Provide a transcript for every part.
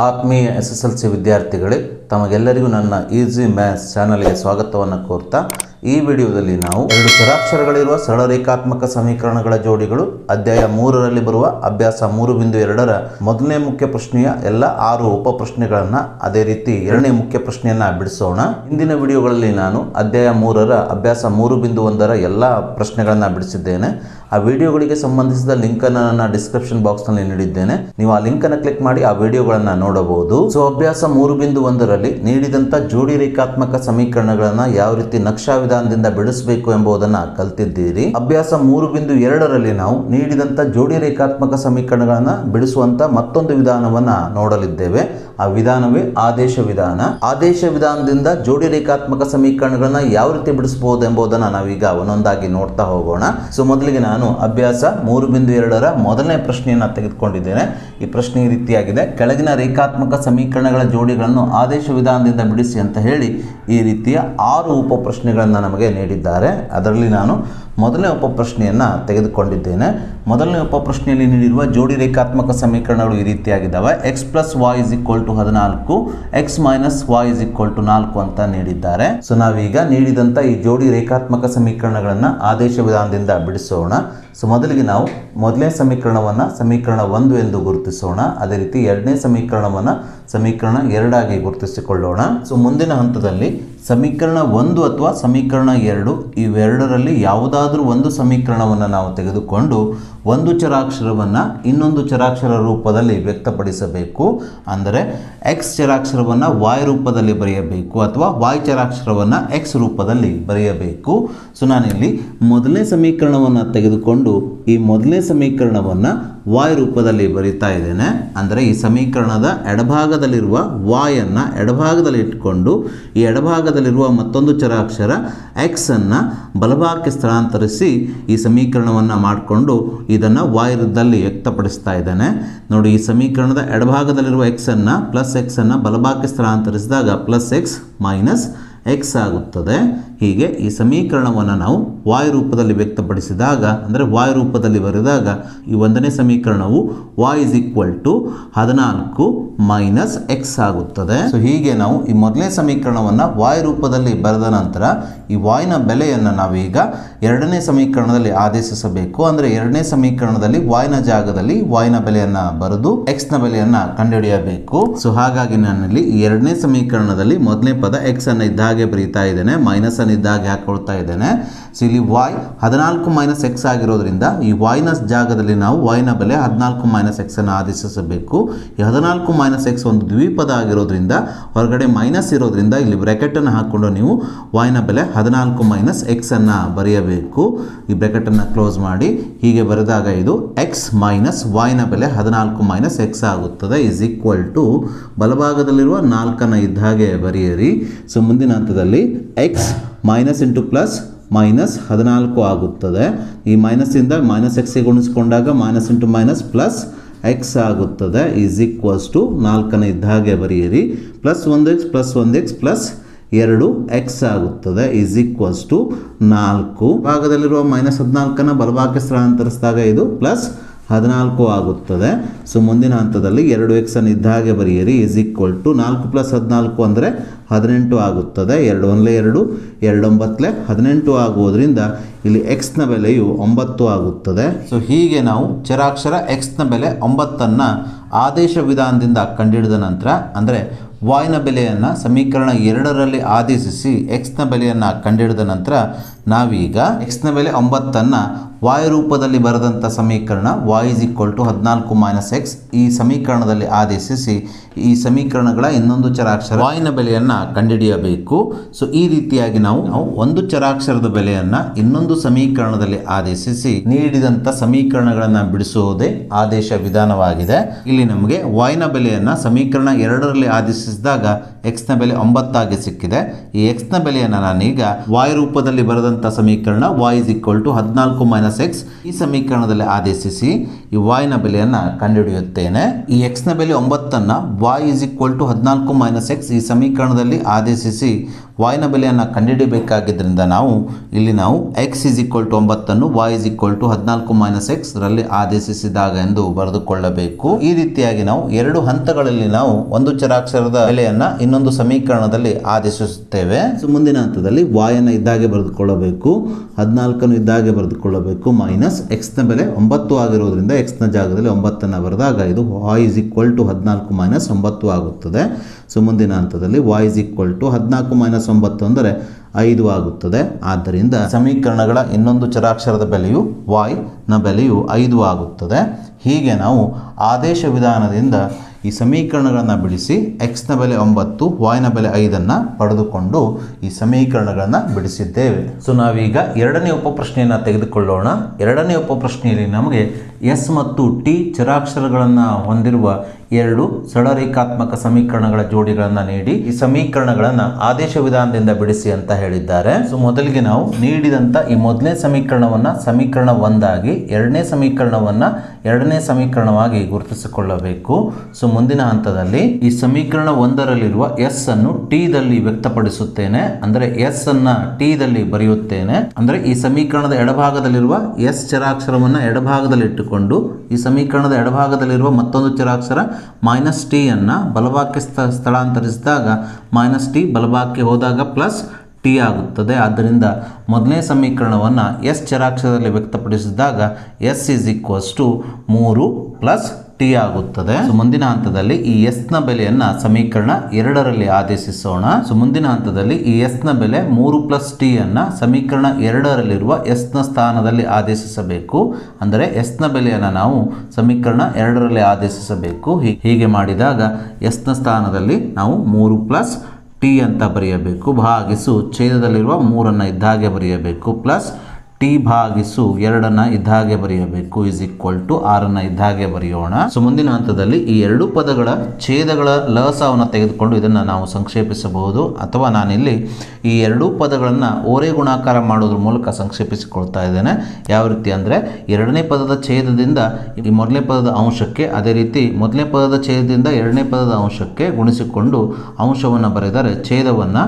ಆತ್ಮೀಯ SSLC ವಿದ್ಯಾರ್ಥಿಗಳೇ, ತಮಗೆಲ್ಲರಿಗೂ ನನ್ನ ಈಸಿ ಮ್ಯಾಥ್ಸ್ ಚಾನಲ್ಗೆ ಸ್ವಾಗತವನ್ನು ಕೋರ್ತಾ ಈ ವಿಡಿಯೋದಲ್ಲಿ ನಾವು ಎರಡು ಚರಾಕ್ಷರಗಳಿರುವ ಸರಳ ರೇಖಾತ್ಮಕ ಸಮೀಕರಣಗಳ ಜೋಡಿಗಳು ಅಧ್ಯಾಯ 3ರಲ್ಲಿ ಬರುವ ಅಭ್ಯಾಸ 3.2ರ ಮೊದಲನೇ ಮುಖ್ಯ ಪ್ರಶ್ನೆಯ ಎಲ್ಲ 6 ಉಪ ಪ್ರಶ್ನೆಗಳನ್ನು ಅದೇ ರೀತಿ ಎರಡನೇ ಮುಖ್ಯ ಪ್ರಶ್ನೆಯನ್ನ ಬಿಡಿಸೋಣ. ಹಿಂದಿನ ವಿಡಿಯೋಗಳಲ್ಲಿ ನಾನು ಅಧ್ಯಾಯ 3ರ ಅಭ್ಯಾಸ 3.1ರ ಎಲ್ಲ ಪ್ರಶ್ನೆಗಳನ್ನು ಬಿಡಿಸಿದ್ದೇನೆ. ಆ ವಿಡಿಯೋಗಳಿಗೆ ಸಂಬಂಧಿಸಿದ ಲಿಂಕ್ ಅನ್ನು ನನ್ನ ಡಿಸ್ಕ್ರಿಪ್ಷನ್ ಬಾಕ್ಸ್ ನಲ್ಲಿ ನೀಡಿದ್ದೇನೆ. ನೀವು ಆ ಲಿಂಕ್ ಅನ್ನು ಕ್ಲಿಕ್ ಮಾಡಿ ಆ ವಿಡಿಯೋಗಳನ್ನು ನೋಡಬಹುದು. ಸೊ ಅಭ್ಯಾಸ 3.1ರಲ್ಲಿ ನೀಡಿದಂತ ಜೋಡಿ ರೇಖಾತ್ಮಕ ಸಮೀಕರಣಗಳನ್ನ ಯಾವ ರೀತಿ ನಕ್ಷಾ ವಿಧಾನದಿಂದ ಬಿಡಿಸಬೇಕು ಎಂಬುದನ್ನು ಕಲ್ತಿದ್ದೀರಿ. ಅಭ್ಯಾಸ 3.2ರಲ್ಲಿ ನಾವು ನೀಡಿದಂತ ಜೋಡಿ ರೇಖಾತ್ಮಕ ಸಮೀಕರಣಗಳನ್ನ ಬಿಡಿಸುವಂತ ಮತ್ತೊಂದು ವಿಧಾನವನ್ನ ನೋಡಲಿದ್ದೇವೆ. ಆ ವಿಧಾನವೇ ಆದೇಶ ವಿಧಾನ. ಆದೇಶ ವಿಧಾನದಿಂದ ಜೋಡಿ ರೇಖಾತ್ಮಕ ಸಮೀಕರಣಗಳನ್ನ ಯಾವ ರೀತಿ ಬಿಡಿಸಬಹುದು ಎಂಬುದನ್ನು ನಾವೀಗ ಒಂದೊಂದಾಗಿ ನೋಡ್ತಾ ಹೋಗೋಣ. ಸೊ ಮೊದಲಿಗೆ ನಾನು ಅಭ್ಯಾಸ 3.2ರ ಮೊದಲನೇ ಪ್ರಶ್ನೆಯನ್ನು ತೆಗೆದುಕೊಂಡಿದ್ದೇನೆ. ಈ ಪ್ರಶ್ನೆ ಈ ರೀತಿಯಾಗಿದೆ: ಕೆಳಗಿನ ರೇಖಾತ್ಮಕ ಸಮೀಕರಣಗಳ ಜೋಡಿಗಳನ್ನು ಆದೇಶ ವಿಧಾನದಿಂದ ಬಿಡಿಸಿ ಅಂತ ಹೇಳಿ ಈ ರೀತಿಯ 6 ಉಪ ಪ್ರಶ್ನೆಗಳನ್ನು ನಮಗೆ ನೀಡಿದ್ದಾರೆ. ಅದರಲ್ಲಿ ನಾನು ಮೊದಲನೇ ಉಪ ಪ್ರಶ್ನೆಯನ್ನು ತೆಗೆದುಕೊಂಡಿದ್ದೇನೆ. ಮೊದಲನೇ ಉಪ ಪ್ರಶ್ನೆಯಲ್ಲಿ ನೀಡಿರುವ ಜೋಡಿ ರೇಖಾತ್ಮಕ ಸಮೀಕರಣಗಳು ಈ ರೀತಿಯಾಗಿದ್ದಾವೆ. x + y = 14, x - y = 4 ಅಂತ ನೀಡಿದ್ದಾರೆ. ಸೊ ನಾವೀಗ ನೀಡಿದಂಥ ಈ ಜೋಡಿ ರೇಖಾತ್ಮಕ ಸಮೀಕರಣಗಳನ್ನು ಆದೇಶ ವಿಧಾನದಿಂದ ಬಿಡಿಸೋಣ. ಸೊ ಮೊದಲಿಗೆ ನಾವು ಮೊದಲನೇ ಸಮೀಕರಣವನ್ನು ಸಮೀಕರಣ 1 ಎಂದು ಗುರುತಿಸೋಣ. ಅದೇ ರೀತಿ ಎರಡನೇ ಸಮೀಕರಣವನ್ನು ಸಮೀಕರಣ 2 ಆಗಿ ಗುರುತಿಸಿಕೊಳ್ಳೋಣ. ಸೊ ಮುಂದಿನ ಹಂತದಲ್ಲಿ ಸಮೀಕರಣ 1 ಅಥವಾ ಸಮೀಕರಣ 2 ಇವೆರಡರಲ್ಲಿ ಯಾವುದಾದ್ರೂ ಒಂದು ಸಮೀಕರಣವನ್ನು ನಾವು ತೆಗೆದುಕೊಂಡು ಒಂದು ಚರಾಕ್ಷರವನ್ನು ಇನ್ನೊಂದು ಚರಾಕ್ಷರ ರೂಪದಲ್ಲಿ ವ್ಯಕ್ತಪಡಿಸಬೇಕು. ಅಂದರೆ x ಚರಾಕ್ಷರವನ್ನು y ರೂಪದಲ್ಲಿ ಬರೆಯಬೇಕು ಅಥವಾ y ಚರಾಕ್ಷರವನ್ನು x ರೂಪದಲ್ಲಿ ಬರೆಯಬೇಕು. ಸೊ ನಾನಿಲ್ಲಿ ಮೊದಲನೇ ಸಮೀಕರಣವನ್ನು ತೆಗೆದುಕೊಂಡು ಈ ಮೊದಲನೇ ಸಮೀಕರಣವನ್ನು y ರೂಪದಲ್ಲಿ ಬರೀತಾ ಇದ್ದೇನೆ. ಅಂದರೆ ಈ ಸಮೀಕರಣದ ಎಡಭಾಗದಲ್ಲಿರುವ y ಅನ್ನು ಎಡಭಾಗದಲ್ಲಿ ಇಟ್ಕೊಂಡು ಈ ಎಡಭಾಗದಲ್ಲಿರುವ ಮತ್ತೊಂದು ಚರಾಕ್ಷರ x ಅನ್ನು ಬಲಭಾಗಕ್ಕೆ ಸ್ಥಳಾಂತರಿಸಿ ಈ ಸಮೀಕರಣವನ್ನು ಮಾಡಿಕೊಂಡು ಇದನ್ನು y ರೂಪದಲ್ಲಿ ವ್ಯಕ್ತಪಡಿಸ್ತಾ ಇದ್ದೇನೆ. ನೋಡಿ, ಈ ಸಮೀಕರಣದ ಎಡಭಾಗದಲ್ಲಿರುವ x ಅನ್ನು +x ಅನ್ನು ಬಲಭಾಗಕ್ಕೆ ಸ್ಥಳಾಂತರಿಸಿದಾಗ +x - x ಆಗುತ್ತದೆ. ಹೀಗೆ ಈ ಸಮೀಕರಣವನ್ನು ನಾವು y ರೂಪದಲ್ಲಿ ವ್ಯಕ್ತಪಡಿಸಿದಾಗ, ಅಂದರೆ y ರೂಪದಲ್ಲಿ ಬರೆದಾಗ ಈ ಒಂದನೇ ಸಮೀಕರಣವು y = 14 - x ಆಗುತ್ತದೆ. ಸೊ ಹೀಗೆ ನಾವು ಈ ಮೊದಲನೇ ಸಮೀಕರಣವನ್ನು y ರೂಪದಲ್ಲಿ ಬರೆದ ನಂತರ ಈ y ನ ಬೆಲೆಯನ್ನು ನಾವೀಗ ಎರಡನೇ ಸಮೀಕರಣದಲ್ಲಿ ಆದೇಶಿಸಬೇಕು. ಅಂದರೆ ಎರಡನೇ ಸಮೀಕರಣದಲ್ಲಿ y ನ ಜಾಗದಲ್ಲಿ y ನ ಬೆಲೆಯನ್ನು ಬರೆದು x ನ ಬೆಲೆಯನ್ನು ಕಂಡುಹಿಡಿಯಬೇಕು. ಸೊ ಹಾಗಾಗಿ ನಾನಿಲ್ಲಿ ಈ ಎರಡನೇ ಸಮೀಕರಣದಲ್ಲಿ ಮೊದಲನೇ ಪದ x ಅನ್ನು ಇದ್ದಾಗೆ ಬರೀತಾ ಇದ್ದೇನೆ, ಮೈನಸ್ ಅನ್ನು ಇದ್ದಾಗೆ ಹಾಕೊಳ್ತಾ ಇದ್ದೇನೆ. ಸೊ ಇಲ್ಲಿ y 14 - x ಆಗಿರೋದ್ರಿಂದ ಈ y ನ ಜಾಗದಲ್ಲಿ ನಾವು y ನ ಬೆಲೆ 14 - x ಅನ್ನು ಆದೇಶಿಸಬೇಕು. ಈ 14 - x ಒಂದು ದ್ವಿಪದ ಆಗಿರೋದ್ರಿಂದ ಹೊರಗಡೆ ಮೈನಸ್ ಇರೋದ್ರಿಂದ ಇಲ್ಲಿ ಬ್ರ್ಯಾಕೆಟ್ ಅನ್ನು ಹಾಕೊಂಡು ನೀವು y ನ ಬೆಲೆ 14 - x ಅನ್ನು ಬರೆಯಬೇಕು. ಈ ಬ್ರ್ಯಾಕೆಟ್ ಅನ್ನು ಕ್ಲೋಸ್ ಮಾಡಿ ಹೀಗೆ ಬರೆದಾಗ ಇದು x - y ನ ಬೆಲೆ 14 - x ಆಗುತ್ತದೆ. = ಬಲಭಾಗದಲ್ಲಿರುವ 4 ಇದ್ದ ಹಾಗೆ ಬರೆಯಿರಿ. ಸೊ ಮುಂದಿನ ಹಂತದಲ್ಲಿ x - ಇಂಟು ಪ್ಲಸ್ -14 ಆಗುತ್ತದೆ. ಈ ಮೈನಸ್ಸಿಂದ -x ಗುಣಿಸಿಕೊಂಡಾಗ -ಇಂಟು ಪ್ಲಸ್ x ಆಗುತ್ತದೆ. = 4 ಇದ್ದ ಹಾಗೆ ಬರೆಯಿರಿ. +1x +1x +2x ಆಗುತ್ತದೆ. = 4. ಭಾಗದಲ್ಲಿರುವ -14 ಬಲಭಾಗಕ್ಕೆ ಸ್ಥಳಾಂತರಿಸಿದಾಗ ಇದು +14 ಆಗುತ್ತದೆ. ಸೊ ಮುಂದಿನ ಹಂತದಲ್ಲಿ 2x ಅನ್ನು ಇದ್ದ ಹಾಗೆ ಬರೆಯಿರಿ. = 4 + 14 ಅಂದರೆ 18 ಆಗುತ್ತದೆ. 2 1 2 2 9 18 ಆಗುವುದರಿಂದ ಇಲ್ಲಿ x ನ ಬೆಲೆಯು 9 ಆಗುತ್ತದೆ. ಸೊ ಹೀಗೆ ನಾವು ಚರಾಕ್ಷರ x ನ ಬೆಲೆ 9 ಆದೇಶ ವಿಧಾನದಿಂದ ಕಂಡುಹಿಡಿದ ನಂತರ, ಅಂದರೆ y ನ ಬೆಲೆಯನ್ನು ಸಮೀಕರಣ 2ರಲ್ಲಿ ಆದೇಶಿಸಿ x ನ ಬೆಲೆಯನ್ನು ಕಂಡುಹಿಡಿದ ನಂತರ ನಾವೀಗ x ನ ಬೆಲೆ 9 y ರೂಪದಲ್ಲಿ ಬರೆದಂಥ ಸಮೀಕರಣ y = 14 - x ಈ ಸಮೀಕರಣದಲ್ಲಿ ಆದೇಶಿಸಿ ಈ ಸಮೀಕರಣಗಳ ಇನ್ನೊಂದು ಚರಾಕ್ಷರ y ನ ಬೆಲೆಯನ್ನು ಕಂಡುಹಿಡಿಯಬೇಕು. ಸೊ ಈ ರೀತಿಯಾಗಿ ನಾವು ಒಂದು ಚರಾಕ್ಷರದ ಬೆಲೆಯನ್ನು ಇನ್ನೊಂದು ಸಮೀಕರಣದಲ್ಲಿ ಆದೇಶಿಸಿ ನೀಡಿದಂಥ ಸಮೀಕರಣಗಳನ್ನು ಬಿಡಿಸುವುದೇ ಆದೇಶ ವಿಧಾನವಾಗಿದೆ. ಇಲ್ಲಿ ನಮಗೆ y ನ ಬೆಲೆಯನ್ನು ಸಮೀಕರಣ 2ರಲ್ಲಿ ಆದೇಶಿಸಿದಾಗ ಎಕ್ಸ್ನ ಬೆಲೆ 9 ಆಗಿ ಸಿಕ್ಕಿದೆ. ಈ ಎಕ್ಸ್ನ ಬೆಲೆಯನ್ನು ನಾನೀಗ y ರೂಪದಲ್ಲಿ ಬರೆದಂಥ ಸಮೀಕರಣ y = 14 - x ಈ ಸಮೀಕರಣದಲ್ಲಿ ಆದೇಶಿಸಿ ಈ y ನ ಬೆಲೆಯನ್ನು ಕಂಡುಹಿಡಿಯುತ್ತೇನೆ. ಈ ಎಕ್ಸ್ನ ಬೆಲೆ 9ಅನ್ನು y = 14 - x ಈ ಸಮೀಕರಣದಲ್ಲಿ ಆದೇಶಿಸಿ y ನ ಬೆಲೆಯನ್ನು ಕಂಡುಹಿಡಿಯಬೇಕಾಗಿದ್ದರಿಂದ ನಾವು x = 9 y = 14 - x ರಲ್ಲಿ ಆದೇಶಿಸಿದಾಗ ಎಂದು ಬರೆದುಕೊಳ್ಳಬೇಕು. ಈ ರೀತಿಯಾಗಿ ನಾವು ಎರಡು ಹಂತಗಳಲ್ಲಿ ನಾವು ಒಂದು ಚರಾಕ್ಷರದ ಬೆಲೆಯನ್ನು ಇನ್ನೊಂದು ಸಮೀಕರಣದಲ್ಲಿ ಆದೇಶಿಸುತ್ತೇವೆ. ಮುಂದಿನ ಹಂತದಲ್ಲಿ y ಅನ್ನು ಇದ್ದಾಗೆ ಬರೆದುಕೊಳ್ಳಬೇಕು, 14 ಇದ್ದಾಗೆ ಬರೆದುಕೊಳ್ಳಬೇಕು, ಮೈನಸ್ x ನ ಬೆಲೆ 9 ಆಗಿರುವುದರಿಂದ x ನ ಜಾಗದಲ್ಲಿ 9 ಅನ್ನು ಬರೆದಾಗ ಇದು y = 14 - 9 ಆಗುತ್ತದೆ. ಮುಂದಿನ ಹಂತದಲ್ಲಿ y = 14 - 9 ಅಂದರೆ 5 ಆಗುತ್ತದೆ. ಆದ್ದರಿಂದ ಸಮೀಕರಣಗಳ ಇನ್ನೊಂದು ಚರಾಕ್ಷರದ ಬೆಲೆಯು y ನ ಬೆಲೆಯು 5 ಆಗುತ್ತದೆ. ಹೀಗೆ ನಾವು ಆದೇಶ ವಿಧಾನದಿಂದ ಈ ಸಮೀಕರಣಗಳನ್ನು ಬಿಡಿಸಿ x ನ ಬೆಲೆ 9 y ನ ಬೆಲೆ 5 ಪಡೆದುಕೊಂಡು ಈ ಸಮೀಕರಣಗಳನ್ನು ಬಿಡಿಸಿದ್ದೇವೆ. ನಾವೀಗ ಎರಡನೇ ಉಪಪ್ರಶ್ನೆಯನ್ನು ತೆಗೆದುಕೊಳ್ಳೋಣ. ಎರಡನೇ ಉಪಪ್ರಶ್ನೆಯಲ್ಲಿ ನಮಗೆ s ಮತ್ತು t ಚರಾಕ್ಷರಗಳನ್ನು ಹೊಂದಿರುವ ಎರಡು ಸರಳರೇಖಾತ್ಮಕ ಸಮೀಕರಣಗಳ ಜೋಡಿಗಳನ್ನು ನೀಡಿ ಈ ಸಮೀಕರಣಗಳನ್ನು ಆದೇಶ ವಿಧಾನದಿಂದ ಬಿಡಿಸಿ ಅಂತ ಹೇಳಿದ್ದಾರೆ. ಮೊದಲಿಗೆ ನಾವು ನೀಡಿದಂಥ ಈ ಮೊದಲನೇ ಸಮೀಕರಣವನ್ನು ಸಮೀಕರಣ 1 ಆಗಿ, ಎರಡನೇ ಸಮೀಕರಣವನ್ನು ಎರಡನೇ ಸಮೀಕರಣವಾಗಿ ಗುರುತಿಸಿಕೊಳ್ಳಬೇಕು. ಮುಂದಿನ ಹಂತದಲ್ಲಿ ಈ ಸಮೀಕರಣ 1ರಲ್ಲಿರುವ s ಅನ್ನು t ದಲ್ಲಿ ವ್ಯಕ್ತಪಡಿಸುತ್ತೇನೆ. ಅಂದರೆ s ಅನ್ನ t ದಲ್ಲಿ ಬರೆಯುತ್ತೇನೆ. ಅಂದರೆ ಈ ಸಮೀಕರಣದ ಎಡಭಾಗದಲ್ಲಿರುವ s ಚರಾಕ್ಷರವನ್ನು ಎಡಭಾಗದಲ್ಲಿ ಇಟ್ಟುಕೊಂಡು ಈ ಸಮೀಕರಣದ ಎಡಭಾಗದಲ್ಲಿರುವ ಮತ್ತೊಂದು ಚರಾಕ್ಷರ -t ಅನ್ನು ಬಲಭಾಗಕ್ಕೆ ಸ್ಥಳಾಂತರಿಸಿದಾಗ -t, ಬಲಭಾಗಕ್ಕೆ ಹೋದಾಗ +t ಆಗುತ್ತದೆ. ಆದ್ದರಿಂದ ಮೊದಲನೇ ಸಮೀಕರಣವನ್ನು s ಚರಾಕ್ಷರದಲ್ಲಿ ವ್ಯಕ್ತಪಡಿಸಿದಾಗ s = 3 + t ಆಗುತ್ತದೆ. ಮುಂದಿನ ಹಂತದಲ್ಲಿ ಈ s ನ ಬೆಲೆಯನ್ನು ಸಮೀಕರಣ 2ರಲ್ಲಿ ಆದೇಶಿಸೋಣ. ಮುಂದಿನ ಹಂತದಲ್ಲಿ ಈ s ನ ಬೆಲೆ 3 + t ಅನ್ನು ಸಮೀಕರಣ 2ರಲ್ಲಿರುವ s ನ ಸ್ಥಾನದಲ್ಲಿ ಆದೇಶಿಸಬೇಕು. ಅಂದರೆ s ನ ಬೆಲೆಯನ್ನು ನಾವು ಸಮೀಕರಣ 2ರಲ್ಲಿ ಆದೇಶಿಸಬೇಕು. ಹೀಗೆ ಮಾಡಿದಾಗ s ನ ಸ್ಥಾನದಲ್ಲಿ ನಾವು 3 + t ಅಂತ ಬರೆಯಬೇಕು. ಭಾಗಿಸು ಛೇದದಲ್ಲಿರುವ 3 ಇದ್ದ ಹಾಗೆ ಬರೆಯಬೇಕು, ಪ್ಲಸ್ t ಭಾಗಿಸು 2 ಇದ್ದ ಹಾಗೆ ಬರೆಯಬೇಕು, = 6 ಇದ್ದ ಹಾಗೆ ಬರೆಯೋಣ. ಮುಂದಿನ ಹಂತದಲ್ಲಿ ಈ ಎರಡು ಪದಗಳ ಛೇದಗಳ ಲಸವನ್ನು ತೆಗೆದುಕೊಂಡು ಇದನ್ನು ನಾವು ಸಂಕ್ಷೇಪಿಸಬಹುದು, ಅಥವಾ ನಾನಿಲ್ಲಿ ಈ ಎರಡೂ ಪದಗಳನ್ನು ಓರೆ ಗುಣಾಕಾರ ಮಾಡೋದ್ರ ಮೂಲಕ ಸಂಕ್ಷೇಪಿಸಿಕೊಳ್ತಾ ಇದ್ದೇನೆ. ಯಾವ ರೀತಿ ಅಂದರೆ ಎರಡನೇ ಪದದ ಛೇದದಿಂದ ಈ ಮೊದಲನೇ ಪದದ ಅಂಶಕ್ಕೆ, ಅದೇ ರೀತಿ ಮೊದಲನೇ ಪದದ ಛೇದದಿಂದ ಎರಡನೇ ಪದದ ಅಂಶಕ್ಕೆ ಗುಣಿಸಿಕೊಂಡು ಅಂಶವನ್ನು ಬರೆದರೆ ಛೇದವನ್ನು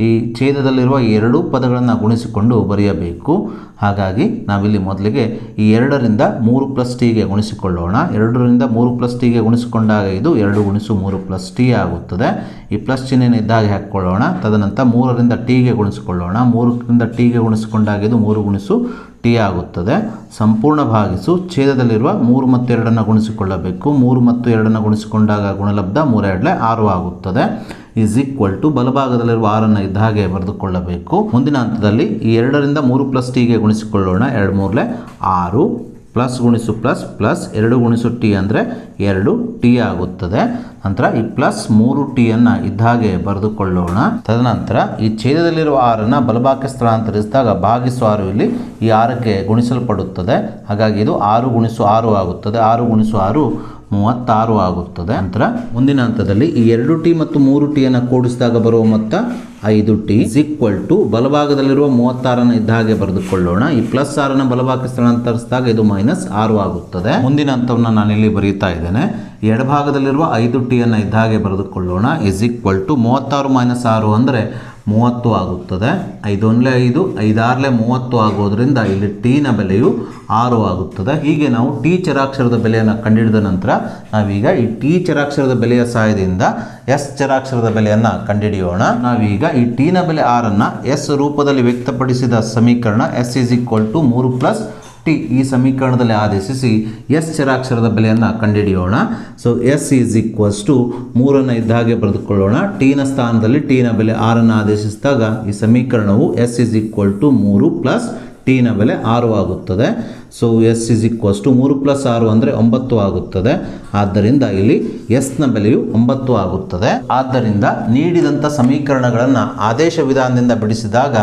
ಈ ಛೇದದಲ್ಲಿರುವ ಈ ಎರಡೂ ಪದಗಳನ್ನು ಗುಣಿಸಿಕೊಂಡು ಬರೆಯಬೇಕು. ಹಾಗಾಗಿ ನಾವಿಲ್ಲಿ ಮೊದಲಿಗೆ ಈ 2ರಿಂದ 3 + t ಗುಣಿಸಿಕೊಳ್ಳೋಣ. 2ರಿಂದ 3 + t ಗುಣಿಸಿಕೊಂಡಾಗ ಇದು 2 × 3 + t ಆಗುತ್ತದೆ. ಈ ಪ್ಲಸ್ ಚಿಹ್ನೆಯನ್ನು ಇದ್ದಾಗೆ ಹಾಕ್ಕೊಳ್ಳೋಣ. ತದನಂತರ 3ರಿಂದ t ಗುಣಿಸಿಕೊಳ್ಳೋಣ. 3ರಿಂದ t ಗುಣಿಸಿಕೊಂಡಾಗ ಇದು 3 × t ಆಗುತ್ತದೆ. ಸಂಪೂರ್ಣ ಭಾಗಿಸು ಛೇದದಲ್ಲಿರುವ 3 ಮತ್ತು 2 ಗುಣಿಸಿಕೊಳ್ಳಬೇಕು. 3 ಮತ್ತು 2 ಗುಣಿಸಿಕೊಂಡಾಗ ಗುಣಲಬ್ಧ 3 × 2 6 ಆಗುತ್ತದೆ. = ಬಲಭಾಗದಲ್ಲಿರುವ 6 ಇದ್ದ ಹಾಗೆ ಬರೆದುಕೊಳ್ಳಬೇಕು. ಮುಂದಿನ ಹಂತದಲ್ಲಿ ಈ 2ರಿಂದ 3 + t ಗುಣಿಸಿಕೊಳ್ಳೋಣ. 2 × 3 = 6, ಪ್ಲಸ್ ಗುಣಿಸು ಪ್ಲಸ್ ಪ್ಲಸ್ 2 × t ಅಂದರೆ 2t ಆಗುತ್ತದೆ. ನಂತರ ಈ +3t ಅನ್ನು ಇದ್ದ ಹಾಗೆ ಬರೆದುಕೊಳ್ಳೋಣ. ತದನಂತರ ಈ ಛೇದದಲ್ಲಿರುವ 6 ಬಲಭಾಗಕ್ಕೆ ಸ್ಥಳಾಂತರಿಸಿದಾಗ ಭಾಗಿಸು 6 ಇಲ್ಲಿ ಈ 6ಕ್ಕೆ ಗುಣಿಸಲ್ಪಡುತ್ತದೆ. ಹಾಗಾಗಿ ಇದು 6 × 6 ಆಗುತ್ತದೆ. 6 × 6 36 ಆಗುತ್ತದೆ. ನಂತರ ಮುಂದಿನ ಹಂತದಲ್ಲಿ ಈ 2t ಮತ್ತು 3t ಅನ್ನು ಕೂಡಿಸಿದಾಗ ಬರುವ ಮೊತ್ತ 5t = ಬಲಭಾಗದಲ್ಲಿರುವ 36 ಇದ್ದ ಹಾಗೆ ಬರೆದುಕೊಳ್ಳೋಣ. ಈ +6 ಬಲಭಾಗಕ್ಕೆ ಸ್ಥಳಾಂತರಿಸಿದಾಗ ಇದು -6 ಆಗುತ್ತದೆ. ಮುಂದಿನ ಹಂತವನ್ನು ನಾನಿಲ್ಲಿ ಬರೀತಾ ಇದ್ದೇನೆ. ಎಡಭಾಗದಲ್ಲಿರುವ 5t ಅನ್ನು ಇದ್ದ ಹಾಗೆ ಬರೆದುಕೊಳ್ಳೋಣ. = 36 - 6 ಅಂದರೆ 30 ಆಗುತ್ತದೆ. 5 × 5 5 × 6 30 ಆಗೋದ್ರಿಂದ ಇಲ್ಲಿ t ನ ಬೆಲೆಯು 6 ಆಗುತ್ತದೆ. ಹೀಗೆ ನಾವು t ಚರಾಕ್ಷರದ ಬೆಲೆಯನ್ನು ಕಂಡುಹಿಡಿದ ನಂತರ ನಾವೀಗ ಈ t ಚರಾಕ್ಷರದ ಬೆಲೆಯ ಸಹಾಯದಿಂದ s ಚರಾಕ್ಷರದ ಬೆಲೆಯನ್ನು ಕಂಡುಹಿಡಿಯೋಣ. ನಾವೀಗ ಈ t ನ ಬೆಲೆ 6 s ರೂಪದಲ್ಲಿ ವ್ಯಕ್ತಪಡಿಸಿದ ಸಮೀಕರಣ s = 3 + t ಈ ಸಮೀಕರಣದಲ್ಲಿ ಆದೇಶಿಸಿ s ಚರಾಕ್ಷರದ ಬೆಲೆಯನ್ನು ಕಂಡುಹಿಡಿಯೋಣ. s = 3 ಇದ್ದ ಹಾಗೆ ಬರೆದುಕೊಳ್ಳೋಣ. t ನ ಸ್ಥಾನದಲ್ಲಿ t ನ ಬೆಲೆ 6 ಆದೇಶಿಸಿದಾಗ ಈ ಸಮೀಕರಣವು s = 3 + t ನ ಬೆಲೆ 6 ಆಗುತ್ತದೆ. So S is equals to 3 + 6 ಅಂದರೆ 9 ಆಗುತ್ತದೆ. ಆದ್ದರಿಂದ ಇಲ್ಲಿ ಎಸ್ನ ಬೆಲೆಯು 9 ಆಗುತ್ತದೆ. ಆದ್ದರಿಂದ ನೀಡಿದಂಥ ಸಮೀಕರಣಗಳನ್ನು ಆದೇಶ ವಿಧಾನದಿಂದ ಬಿಡಿಸಿದಾಗ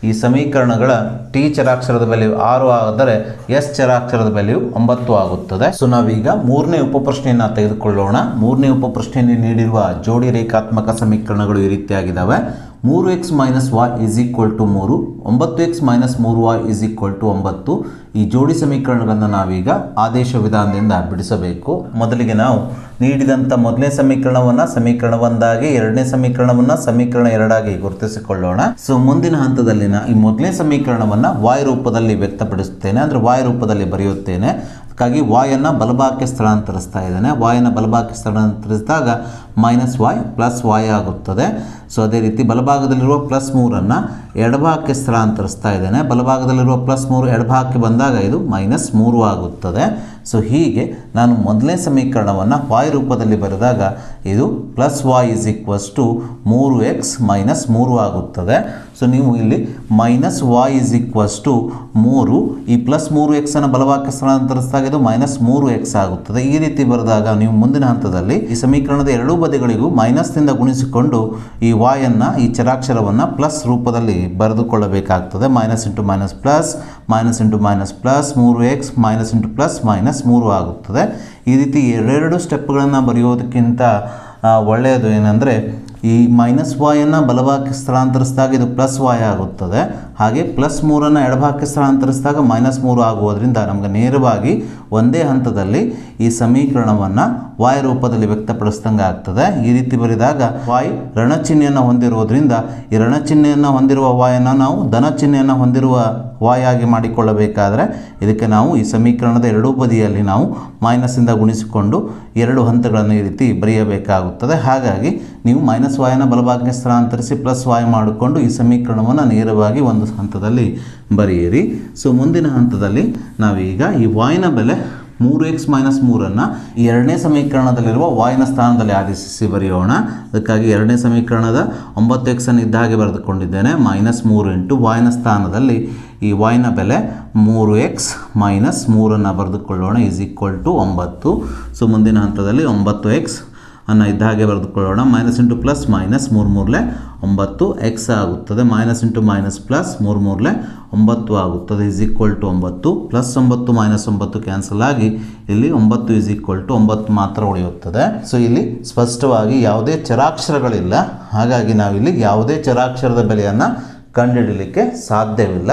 ಈ ಸಮೀಕರಣಗಳ ಟಿ ಚರಾಕ್ಷರದ ಬೆಲೆಯು 6 ಆದರೆ ಎಸ್ ಚರಾಕ್ಷರದ ಬೆಲೆಯು 9 ಆಗುತ್ತದೆ. ಸೊ ನಾವೀಗ ಮೂರನೇ ಉಪಪ್ರಶ್ನೆಯನ್ನು ತೆಗೆದುಕೊಳ್ಳೋಣ. ಮೂರನೇ ಉಪಪ್ರಶ್ನೆಯಲ್ಲಿ ನೀಡಿರುವ ಜೋಡಿ ರೇಖಾತ್ಮಕ ಸಮೀಕರಣಗಳು ಈ ರೀತಿಯಾಗಿದ್ದಾವೆ. 3x - y = 3, 9x - 3y = 9. ಈ ಜೋಡಿ ಸಮೀಕರಣಗಳನ್ನು ನಾವೀಗ ಆದೇಶ ವಿಧಾನದಿಂದ ಬಿಡಿಸಬೇಕು. ಮೊದಲಿಗೆ ನಾವು ನೀಡಿದಂಥ ಮೊದಲನೇ ಸಮೀಕರಣವನ್ನು ಸಮೀಕರಣ 1 ಆಗಿ, ಎರಡನೇ ಸಮೀಕರಣವನ್ನು ಸಮೀಕರಣ 2 ಆಗಿ ಗುರುತಿಸಿಕೊಳ್ಳೋಣ. ಸೊ ಮುಂದಿನ ಹಂತದಲ್ಲಿ ಈ ಮೊದಲನೇ ಸಮೀಕರಣವನ್ನು y ರೂಪದಲ್ಲಿ ವ್ಯಕ್ತಪಡಿಸುತ್ತೇನೆ, ಅಂದರೆ y ರೂಪದಲ್ಲಿ ಬರೆಯುತ್ತೇನೆ. ಅದಕ್ಕಾಗಿ y ಅನ್ನು ಬಲಭಾಗಕ್ಕೆ ಸ್ಥಳಾಂತರಿಸ್ತಾ ಇದ್ದೇನೆ. y ಅನ್ನು ಬಲಭಾಗಕ್ಕೆ ಸ್ಥಳಾಂತರಿಸಿದಾಗ -y + y ಆಗುತ್ತದೆ. ಸೊ ಅದೇ ರೀತಿ ಬಲಭಾಗದಲ್ಲಿರುವ +3 ಎಡಭಾಗಕ್ಕೆ ಸ್ಥಳಾಂತರಿಸ್ತಾ ಇದ್ದೇನೆ. ಬಲಭಾಗದಲ್ಲಿರುವ +3 ಎಡಭಾಗಕ್ಕೆ ಬಂದಾಗ ಇದು -3 ಆಗುತ್ತದೆ. ಸೊ ಹೀಗೆ ನಾನು ಮೊದಲನೇ ಸಮೀಕರಣವನ್ನು y ರೂಪದಲ್ಲಿ ಬರೆದಾಗ ಇದು +y = 3x - 3 ಆಗುತ್ತದೆ. ಸೊ ನೀವು ಇಲ್ಲಿ -y = 3, ಈ +3x ಅನ್ನು ಬಲಭಾಗಕ್ಕೆ ಸ್ಥಳಾಂತರಿಸಿದಾಗ ಇದು -3x ಆಗುತ್ತದೆ. ಈ ರೀತಿ ಬರೆದಾಗ ನೀವು ಮುಂದಿನ ಹಂತದಲ್ಲಿ ಈ ಸಮೀಕರಣದ ಎರಡೂ ಬದಿಗಳಿಗೂ ಮೈನಸ್ನಿಂದ ಗುಣಿಸಿಕೊಂಡು ಈ y ಅನ್ನು, ಈ ಚರಾಕ್ಷರವನ್ನು ಪ್ಲಸ್ ರೂಪದಲ್ಲಿ ಬರೆದುಕೊಳ್ಳಬೇಕಾಗ್ತದೆ. -× -3x -3 ಆಗುತ್ತದೆ. ಈ ರೀತಿ ಎರಡೆರಡು ಸ್ಟೆಪ್ಗಳನ್ನು ಬರೆಯೋದಕ್ಕಿಂತ ಒಳ್ಳೆಯದು ಏನಂದರೆ ಈ -y ಅನ್ನು ಬಲಭಾಗಕ್ಕೆ ಸ್ಥಳಾಂತರಿಸಿದಾಗ ಇದು +y ಆಗುತ್ತದೆ. ಹಾಗೆ +3 ಎಡಭಾಗಕ್ಕೆ ಸ್ಥಳಾಂತರಿಸಿದಾಗ -3 ಆಗುವುದರಿಂದ ನಮಗೆ ನೇರವಾಗಿ ಒಂದೇ ಹಂತದಲ್ಲಿ ಈ ಸಮೀಕರಣವನ್ನು y ರೂಪದಲ್ಲಿ ವ್ಯಕ್ತಪಡಿಸಿದಂಗೆ ಆಗ್ತದೆ. ಈ ರೀತಿ ಬರೆದಾಗ y ಋಣ ಚಿಹ್ನೆಯನ್ನು ಹೊಂದಿರುವುದರಿಂದ ಈ ಋಣ ಚಿಹ್ನೆಯನ್ನು ಹೊಂದಿರುವ y ಅನ್ನು ನಾವು ಧನ ಚಿಹ್ನೆಯನ್ನು ಹೊಂದಿರುವ y ಆಗಿ ಮಾಡಿಕೊಳ್ಳಬೇಕಾದರೆ ಇದಕ್ಕೆ ನಾವು ಈ ಸಮೀಕರಣದ ಎರಡೂ ಬದಿಯಲ್ಲಿ ನಾವು ಮೈನಸ್ಸಿಂದ ಗುಣಿಸಿಕೊಂಡು ಎರಡು ಹಂತಗಳನ್ನು ಈ ರೀತಿ ಬರೆಯಬೇಕಾಗುತ್ತದೆ. ಹಾಗಾಗಿ ನೀವು -y ಅನ್ನು ಬಲಭಾಗಕ್ಕೆ ಸ್ಥಳಾಂತರಿಸಿ +y ಮಾಡಿಕೊಂಡು ಈ ಸಮೀಕರಣವನ್ನು ನೇರವಾಗಿ ಒಂದು ಹಂತದಲ್ಲಿ ಬರೆಯಿರಿ. ಸೊ ಮುಂದಿನ ಹಂತದಲ್ಲಿ ನಾವೀಗ ಈ y ನ ಬೆಲೆ 3x - 3 ಈ ಎರಡನೇ ಸಮೀಕರಣದಲ್ಲಿರುವ y ನ ಸ್ಥಾನದಲ್ಲಿ ಆದೇಶಿಸಿ ಬರೆಯೋಣ. ಅದಕ್ಕಾಗಿ ಎರಡನೇ ಸಮೀಕರಣದ 9x ಅನ್ನು ಇದ್ದ ಹಾಗೆ ಬರೆದುಕೊಂಡಿದ್ದೇನೆ. -3 × y ನ ಸ್ಥಾನದಲ್ಲಿ ಈ y ನ ಬೆಲೆ 3x - 3 ಬರೆದುಕೊಳ್ಳೋಣ = 9. ಸೊ ಮುಂದಿನ ಹಂತದಲ್ಲಿ 9x ಅನ್ನು ಇದ್ದ ಹಾಗೆ ಬರೆದುಕೊಳ್ಳೋಣ. -× + -3 9x ಆಗುತ್ತದೆ. -× -+3 9 ಆಗುತ್ತದೆ = 9. +9 -9 ಕ್ಯಾನ್ಸಲ್ ಆಗಿ ಇಲ್ಲಿ 9 = 9 ಮಾತ್ರ ಉಳಿಯುತ್ತದೆ. ಸೊ ಇಲ್ಲಿ ಸ್ಪಷ್ಟವಾಗಿ ಯಾವುದೇ ಚರಾಕ್ಷರಗಳಿಲ್ಲ. ಹಾಗಾಗಿ ನಾವಿಲ್ಲಿ ಯಾವುದೇ ಚರಾಕ್ಷರದ ಬೆಲೆಯನ್ನು ಕಂಡುಹಿಡಿಯಲಿಕ್ಕೆ ಸಾಧ್ಯವಿಲ್ಲ.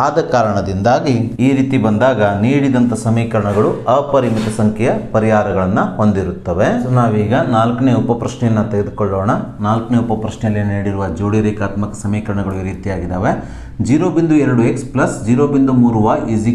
ಆದ ಕಾರಣದಿಂದಾಗಿ ಈ ರೀತಿ ಬಂದಾಗ ನೀಡಿದಂಥ ಸಮೀಕರಣಗಳು ಅಪರಿಮಿತ ಸಂಖ್ಯೆಯ ಪರಿಹಾರಗಳನ್ನು ಹೊಂದಿರುತ್ತವೆ. ಸೊ ನಾವೀಗ ನಾಲ್ಕನೇ ಉಪಪ್ರಶ್ನೆಯನ್ನು ತೆಗೆದುಕೊಳ್ಳೋಣ. ನಾಲ್ಕನೇ ಉಪಪ್ರಶ್ನೆಯಲ್ಲಿ ನೀಡಿರುವ ಜೋಡಿ ರೇಖಾತ್ಮಕ ಸಮೀಕರಣಗಳು ಈ ರೀತಿಯಾಗಿದ್ದಾವೆ. 0.2x + 0.3y =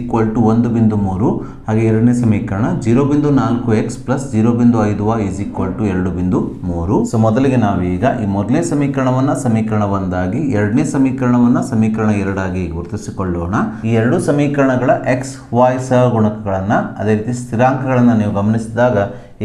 1.3. ಹಾಗೆ ಎರಡನೇ ಸಮೀಕರಣ 0.4x + 0.5y = 2.3. ಸೊ ಮೊದಲಿಗೆ ನಾವೀಗ ಈ ಮೊದಲನೇ ಸಮೀಕರಣವನ್ನು ಸಮೀಕರಣ 1 ಆಗಿ, ಎರಡನೇ ಸಮೀಕರಣವನ್ನು ಸಮೀಕರಣ 2 ಆಗಿ ಗುರುತಿಸಿಕೊಳ್ಳೋಣ. ಈ ಎರಡು ಸಮೀಕರಣಗಳ x, y ಸಹಗುಣಕಗಳನ್ನು ಅದೇ ರೀತಿ ಸ್ಥಿರಾಂಕಗಳನ್ನು ನೀವು ಗಮನಿಸಿದಾಗ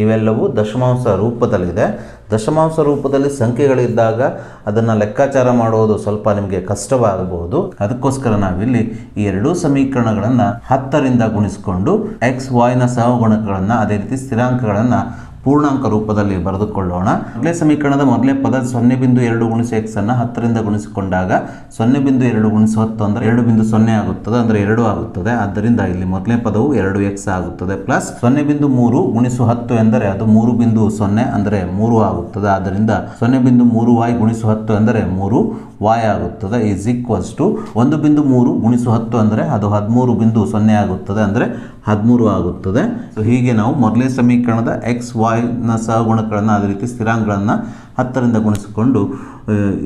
ಇವೆಲ್ಲವೂ ದಶಮಾಂಶ ರೂಪದಲ್ಲಿದೆ. ದಶಮಾಂಶ ರೂಪದಲ್ಲಿ ಸಂಖ್ಯೆಗಳಿದ್ದಾಗ ಅದನ್ನು ಲೆಕ್ಕಾಚಾರ ಮಾಡುವುದು ಸ್ವಲ್ಪ ನಿಮಗೆ ಕಷ್ಟವಾಗಬಹುದು. ಅದಕ್ಕೋಸ್ಕರ ನಾವಿಲ್ಲಿ ಈ ಎರಡೂ ಸಮೀಕರಣಗಳನ್ನು 10ರಿಂದ ಗುಣಿಸಿಕೊಂಡು x, y ನ ಸಹಗುಣಕಗಳನ್ನು ಅದೇ ರೀತಿ ಸ್ಥಿರಾಂಕಗಳನ್ನು ಪೂರ್ಣಾಂಕ ರೂಪದಲ್ಲಿ ಬರೆದುಕೊಳ್ಳೋಣ. ಮೊದಲನೇ ಸಮೀಕರಣದ ಮೊದಲನೇ ಪದ 0.2 × x ಅನ್ನು 10ರಿಂದ ಗುಣಿಸಿಕೊಂಡಾಗ 0.2 × 10 ಅಂದರೆ 2.0 ಆಗುತ್ತದೆ, ಅಂದರೆ 2 ಆಗುತ್ತದೆ. ಆದ್ದರಿಂದ ಇಲ್ಲಿ ಮೊದಲನೇ ಪದವು 2x ಆಗುತ್ತದೆ. ಪ್ಲಸ್ 0.3 × 10 ಎಂದರೆ ಅದು 3.0 ಅಂದರೆ 3 ಆಗುತ್ತದೆ. ಆದ್ದರಿಂದ 0.3y × 10 ಅಂದರೆ 3y ಆಗುತ್ತದೆ = 1.3 × 10 ಅಂದರೆ ಅದು 13.0 ಆಗುತ್ತದೆ, ಅಂದರೆ 13 ಆಗುತ್ತದೆ. ಸೊ ಹೀಗೆ ನಾವು ಮೊದಲನೇ ಸಮೀಕರಣದ x, y ನ ಸಹಗುಣಕಗಳನ್ನು ಅದೇ ರೀತಿ ಸ್ಥಿರಾಂಕಗಳನ್ನು 10ರಿಂದ ಗುಣಿಸಿಕೊಂಡು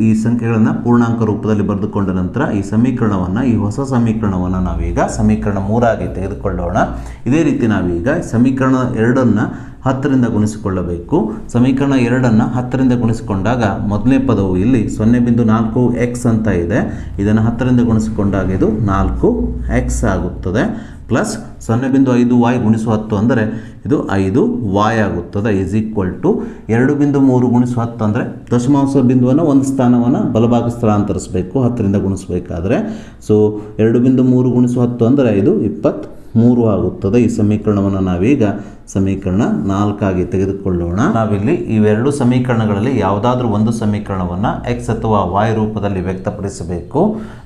ಈ ಸಂಖ್ಯೆಗಳನ್ನು ಪೂರ್ಣಾಂಕ ರೂಪದಲ್ಲಿ ಬರೆದುಕೊಂಡ ನಂತರ ಈ ಸಮೀಕರಣವನ್ನು, ಈ ಹೊಸ ಸಮೀಕರಣವನ್ನು ನಾವೀಗ ಸಮೀಕರಣ 3 ಆಗಿ ತೆಗೆದುಕೊಳ್ಳೋಣ. ಇದೇ ರೀತಿ ನಾವೀಗ ಸಮೀಕರಣ 2ನ್ನು 10ರಿಂದ ಗುಣಿಸಿಕೊಳ್ಳಬೇಕು. ಸಮೀಕರಣ 2ನ್ನು 10ರಿಂದ ಗುಣಿಸಿಕೊಂಡಾಗ ಮೊದಲನೇ ಪದವು ಇಲ್ಲಿ 0.4x ಅಂತ ಇದೆ. ಇದನ್ನು 10ರಿಂದ ಗುಣಿಸಿಕೊಂಡಾಗ ಇದು 4x ಆಗುತ್ತದೆ. ಪ್ಲಸ್ 0.5y × 10 ಅಂದರೆ ಇದು 5y ಆಗುತ್ತದೆ = 2.3 × 10 ಅಂದರೆ ದಶಮಾಂಶ ಬಿಂದುವನ್ನು ಒಂದು ಸ್ಥಾನವನ್ನು ಬಲಭಾಗ ಸ್ಥಳಾಂತರಿಸಬೇಕು 10ರಿಂದ ಗುಣಿಸಬೇಕಾದ್ರೆ. ಸೊ 2.3 × 10 ಅಂದರೆ ಇದು 23 3 ಆಗುತ್ತದೆ. ಈ ಸಮೀಕರಣವನ್ನು ನಾವೀಗ ಸಮೀಕರಣ 4 ತೆಗೆದುಕೊಳ್ಳೋಣ. ನಾವಿಲ್ಲಿ ಇವೆರಡು ಸಮೀಕರಣಗಳಲ್ಲಿ ಯಾವುದಾದ್ರೂ ಒಂದು ಸಮೀಕರಣವನ್ನು x ಅಥವಾ y ರೂಪದಲ್ಲಿ ವ್ಯಕ್ತಪಡಿಸಬೇಕು.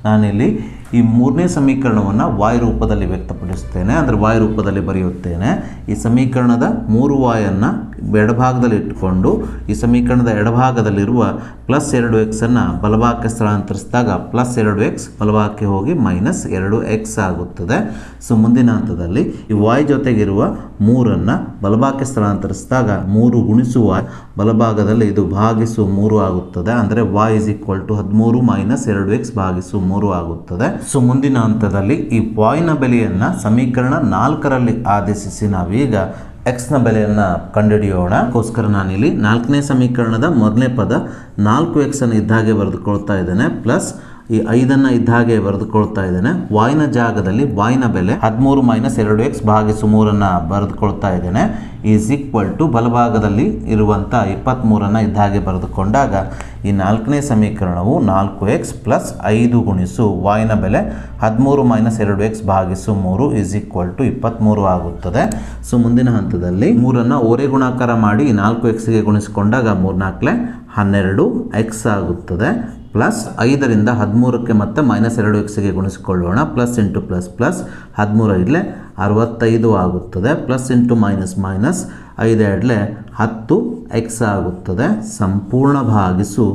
ನಾನಿಲ್ಲಿ ಈ 3ನೇ ಸಮೀಕರಣವನ್ನು y ರೂಪದಲ್ಲಿ ವ್ಯಕ್ತಪಡಿಸುತ್ತೇನೆ, ಅಂದರೆ y ರೂಪದಲ್ಲಿ ಬರೆಯುತ್ತೇನೆ. ಈ ಸಮೀಕರಣದ 3y ಅನ್ನು ಎಡಭಾಗದಲ್ಲಿ ಇಟ್ಟುಕೊಂಡು ಈ ಸಮೀಕರಣದ ಎಡಭಾಗದಲ್ಲಿರುವ +2x ಅನ್ನು ಬಲಭಾಗಕ್ಕೆ ಸ್ಥಳಾಂತರಿಸಿದಾಗ +2x ಬಲಭಾಗಕ್ಕೆ ಹೋಗಿ -2x ಆಗುತ್ತದೆ. ಸೊ ಮುಂದಿನ ಹಂತದಲ್ಲಿ ಈ y ಜೊತೆಗಿರುವ 3ಅನ್ನು ಬಲಭಾಗಕ್ಕೆ ಸ್ಥಳಾಂತರಿಸಿದಾಗ 3 × y ಬಲಭಾಗದಲ್ಲಿ ಇದು ಭಾಗಿಸು 3 ಆಗುತ್ತದೆ, ಅಂದರೆ y = 13 - 2x ಭಾಗಿಸು 3 ಆಗುತ್ತದೆ. ಸೊ ಮುಂದಿನ ಹಂತದಲ್ಲಿ ಈ y ನ ಬೆಲೆಯನ್ನು ಸಮೀಕರಣ 4ರಲ್ಲಿ ಆದೇಶಿಸಿ ನಾವೀಗ x ನ ಬೆಲೆಯನ್ನು ಕಂಡುಹಿಡಿಯೋಣ. ಅದಕ್ಕೋಸ್ಕರ ನಾನಿಲ್ಲಿ 4ನೇ ಸಮೀಕರಣದ ಮೊದಲನೇ ಪದ 4x ಅನ್ನು ಇದ್ದಾಗೆ ಬರೆದುಕೊಳ್ತಾ ಇದ್ದೇನೆ, ಪ್ಲಸ್ ಈ 5ಅನ್ನು ಇದ್ದಾಗೆ ಬರೆದುಕೊಳ್ತಾ ಇದ್ದೇನೆ. y ನ ಜಾಗದಲ್ಲಿ y ನ ಬೆಲೆ 13 - 2x ಭಾಗಿಸು 3ಅನ್ನು ಬರೆದುಕೊಳ್ತಾ ಇದ್ದೇನೆ. ಈಸ್ ಈಕ್ವಲ್ ಟು ಬಲಭಾಗದಲ್ಲಿ ಇರುವಂಥ 23ಅನ್ನು ಇದ್ದಾಗೆ ಬರೆದುಕೊಂಡಾಗ ಈ 4ನೇ ಸಮೀಕರಣವು 4x + 5 × y ನ ಬೆಲೆ 13 - 2x ಭಾಗಿಸು 3 ಈಸ್ ಈಕ್ವಲ್ ಟು 23 ಆಗುತ್ತದೆ. ಸೊ ಮುಂದಿನ ಹಂತದಲ್ಲಿ 3ಅನ್ನು ಓರೆ ಗುಣಾಕಾರ ಮಾಡಿ 4xಗೆ ಗುಣಿಸಿಕೊಂಡಾಗ 3 4 12x ಆಗುತ್ತದೆ. ಪ್ಲಸ್ 5ರಿಂದ 13ಕ್ಕೆ ಮತ್ತೆ -2xಗೆ ಗುಣಿಸಿಕೊಳ್ಳೋಣ. ಪ್ಲಸ್ ಇಂಟು ಪ್ಲಸ್ ಪ್ಲಸ್ 13 ಇಡ್ಲೆ 65 ಆಗುತ್ತದೆ. Plus into minus minus 5 2 10x ಆಗುತ್ತದೆ. ಸಂಪೂರ್ಣ ಭಾಗಿಸು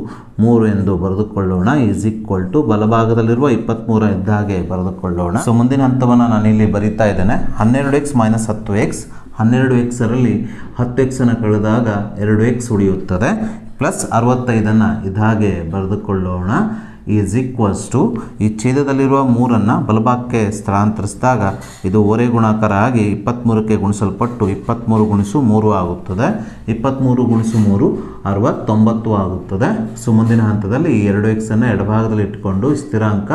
3 ಎಂದು ಬರೆದುಕೊಳ್ಳೋಣ. ಈಸ್ ಈಕ್ವಲ್ ಟು ಬಲಭಾಗದಲ್ಲಿರುವ 23 ಇದ್ದಾಗೆ ಬರೆದುಕೊಳ್ಳೋಣ. ಸೊ ಮುಂದಿನ ಹಂತವನ್ನು ನಾನಿಲ್ಲಿ ಬರೀತಾ ಇದ್ದೇನೆ. 12x - 10x 12xರಲ್ಲಿ 10x ಅನ್ನು ಕಳೆದಾಗ 2x ಉಳಿಯುತ್ತದೆ. ಪ್ಲಸ್ 65ಅನ್ನು ಇದಾಗೆ ಬರೆದುಕೊಳ್ಳೋಣ. ಈಸ್ ಈಕ್ವಲ್ಸ್ ಟು ಈ ಛೇದದಲ್ಲಿರುವ 3ಅನ್ನು ಬಲಭಾಗಕ್ಕೆ ಸ್ಥಳಾಂತರಿಸಿದಾಗ ಇದು ಓರೆ ಗುಣಾಕಾರ ಆಗಿ 23ಕ್ಕೆ ಗುಣಿಸಲ್ಪಟ್ಟು 23 × 3 ಆಗುತ್ತದೆ. 23 × 3 69 ಆಗುತ್ತದೆ. ಸೊ ಮುಂದಿನ ಹಂತದಲ್ಲಿ ಈ 2x ಅನ್ನು ಎಡಭಾಗದಲ್ಲಿ ಇಟ್ಟುಕೊಂಡು ಸ್ಥಿರಾಂಕ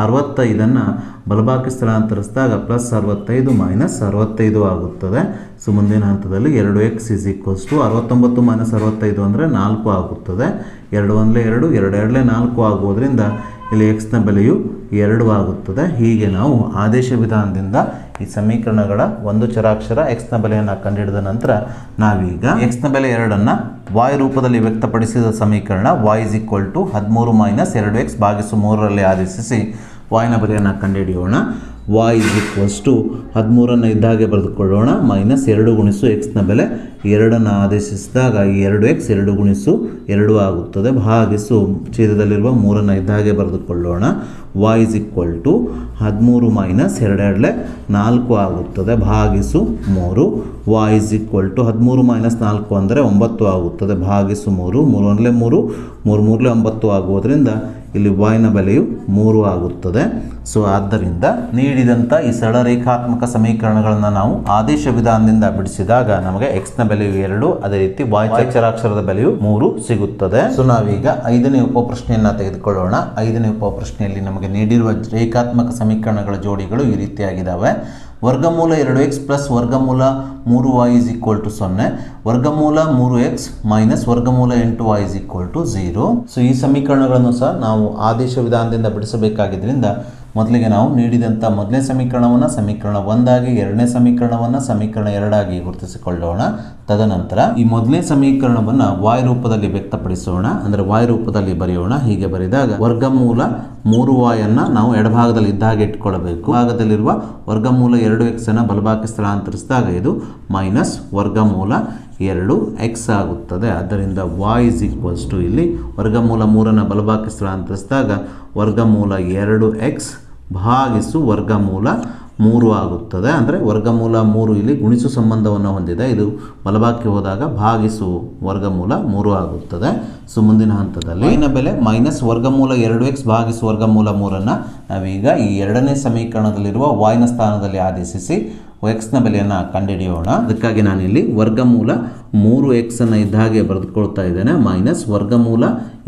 65ಅನ್ನು ಬಲಭಾಗಕ್ಕೆ ಸ್ಥಳಾಂತರಿಸಿದಾಗ ಪ್ಲಸ್ 65 - 65 ಆಗುತ್ತದೆ. ಸೊ ಮುಂದಿನ ಹಂತದಲ್ಲಿ 2x = 69 - 65 ಅಂದರೆ 4 ಆಗುತ್ತದೆ. 2 1 2 2 2 4 ಆಗುವುದರಿಂದ ಇಲ್ಲಿ x ನ ಬೆಲೆಯು 2 ಆಗುತ್ತದೆ. ಹೀಗೆ ನಾವು ಆದೇಶ ವಿಧಾನದಿಂದ ಈ ಸಮೀಕರಣಗಳ ಒಂದು ಚರಾಕ್ಷರ x ನ ಬೆಲೆಯನ್ನು ಕಂಡುಹಿಡಿದ ನಂತರ ನಾವೀಗ x ನ ಬೆಲೆ 2ಅನ್ನು y ರೂಪದಲ್ಲಿ ವ್ಯಕ್ತಪಡಿಸಿದ ಸಮೀಕರಣ y = 13 - 2x ಭಾಗಿಸು 3ರಲ್ಲಿ ಆದೇಶಿಸಿ y ನ ಬೆಲೆಯನ್ನು ಕಂಡುಹಿಡಿಯೋಣ. y = 13ಅನ್ನು ಇದ್ದಾಗೆ ಬರೆದುಕೊಳ್ಳೋಣ. -2 × x ನ ಬೆಲೆ 2ಅನ್ನು ಆದೇಶಿಸಿದಾಗ ಈ 2x 2 × 2 ಆಗುತ್ತದೆ. ಭಾಗಿಸು ಛೇದದಲ್ಲಿರುವ 3ಅನ್ನು ಇದ್ದಾಗೆ ಬರೆದುಕೊಳ್ಳೋಣ. y = 13 - 2 4 ಆಗುತ್ತದೆ. ಭಾಗಿಸು 3. y = 13 - 4 ಅಂದರೆ 9 ಆಗುತ್ತದೆ. ಭಾಗಿಸು 3. 3 1 3 3 3 9 ಆಗುವುದರಿಂದ ಇಲ್ಲಿ y ನ ಬೆಲೆಯು 3 ಆಗುತ್ತದೆ. ಸೊ ಆದ್ದರಿಂದ ನೀಡಿದಂಥ ಈ ಸರಳ ರೇಖಾತ್ಮಕ ಸಮೀಕರಣಗಳನ್ನು ನಾವು ಆದೇಶ ವಿಧಾನದಿಂದ ಬಿಡಿಸಿದಾಗ ನಮಗೆ x ನ ಬೆಲೆಯು 2, ಅದೇ ರೀತಿ y ಅಕ್ಷರಾಕ್ಷರದ ಬೆಲೆಯು 3 ಸಿಗುತ್ತದೆ. ಸೊ ನಾವೀಗ 5ನೇ ಉಪಪ್ರಶ್ನೆಯನ್ನು ತೆಗೆದುಕೊಳ್ಳೋಣ. 5ನೇ ಉಪಪ್ರಶ್ನೆಯಲ್ಲಿ ನಮಗೆ ನೀಡಿರುವ ರೇಖಾತ್ಮಕ ಸಮೀಕರಣಗಳ ಜೋಡಿಗಳು ಈ ರೀತಿಯಾಗಿದ್ದಾವೆ. ವರ್ಗಮೂಲ 2x + ವರ್ಗಮೂಲ 3y = 0, ವರ್ಗಮೂಲ 3x - ವರ್ಗಮೂಲ 8y = 0. ಸೊ ಈ ಸಮೀಕರಣಗಳನ್ನು ಸಹ ನಾವು ಆದೇಶ ವಿಧಾನದಿಂದ ಬಿಡಿಸಬೇಕಾಗಿದ್ದರಿಂದ ಮೊದಲಿಗೆ ನಾವು ನೀಡಿದಂಥ ಮೊದಲನೇ ಸಮೀಕರಣವನ್ನು ಸಮೀಕರಣ 1 ಆಗಿ, ಎರಡನೇ ಸಮೀಕರಣವನ್ನು ಸಮೀಕರಣ 2 ಆಗಿ ಗುರುತಿಸಿಕೊಳ್ಳೋಣ. ತದನಂತರ ಈ ಮೊದಲನೇ ಸಮೀಕರಣವನ್ನು y ರೂಪದಲ್ಲಿ ವ್ಯಕ್ತಪಡಿಸೋಣ, ಅಂದರೆ y ರೂಪದಲ್ಲಿ ಬರೆಯೋಣ. ಹೀಗೆ ಬರೆದಾಗ ವರ್ಗಮೂಲ 3y ಅನ್ನು ನಾವು ಎಡಭಾಗದಲ್ಲಿ ಇದ್ದಾಗೆ ಇಟ್ಕೊಳ್ಳಬೇಕು. ಭಾಗದಲ್ಲಿರುವ ವರ್ಗಮೂಲ 2x ಅನ್ನು ಬಲಭಾಗಕ್ಕೆ ಸ್ಥಳಾಂತರಿಸಿದಾಗ ಇದು ಮೈನಸ್ ವರ್ಗಮೂಲ 2x ಆಗುತ್ತದೆ. ಆದ್ದರಿಂದ y = ಇಲ್ಲಿ ವರ್ಗಮೂಲ 3ಅನ್ನು ಬಲಭಾಗಕ್ಕೆ ಸ್ಥಳಾಂತರಿಸಿದಾಗ ವರ್ಗಮೂಲ 2x ಭಾಗಿಸು ವರ್ಗಮೂಲ 3 ಆಗುತ್ತದೆ. ಅಂದರೆ ವರ್ಗಮೂಲ 3 ಇಲ್ಲಿ ಗುಣಿಸು ಸಂಬಂಧವನ್ನು ಹೊಂದಿದೆ. ಇದು ಬಲಭಾಗಕ್ಕೆ ಹೋದಾಗ ಭಾಗಿಸು ವರ್ಗಮೂಲ 3 ಆಗುತ್ತದೆ. ಸೊ ಮುಂದಿನ ಹಂತದಲ್ಲಿ y ನ ಬೆಲೆ ಮೈನಸ್ ವರ್ಗಮೂಲ 2x ಭಾಗಿಸು ವರ್ಗಮೂಲ 3ಅನ್ನು ನಾವೀಗ ಈ ಎರಡನೇ ಸಮೀಕರಣದಲ್ಲಿರುವ y ನ ಸ್ಥಾನದಲ್ಲಿ ಆದೇಶಿಸಿ x ನ ಬೆಲೆಯನ್ನು ಕಂಡುಹಿಡಿಯೋಣ. ಅದಕ್ಕಾಗಿ ನಾನಿಲ್ಲಿ ವರ್ಗಮೂಲ 3x ಅನ್ನು ಇದ್ದಾಗೆ ಬರೆದುಕೊಳ್ತಾ ಇದ್ದೇನೆ, ಮೈನಸ್ ವರ್ಗಮೂಲ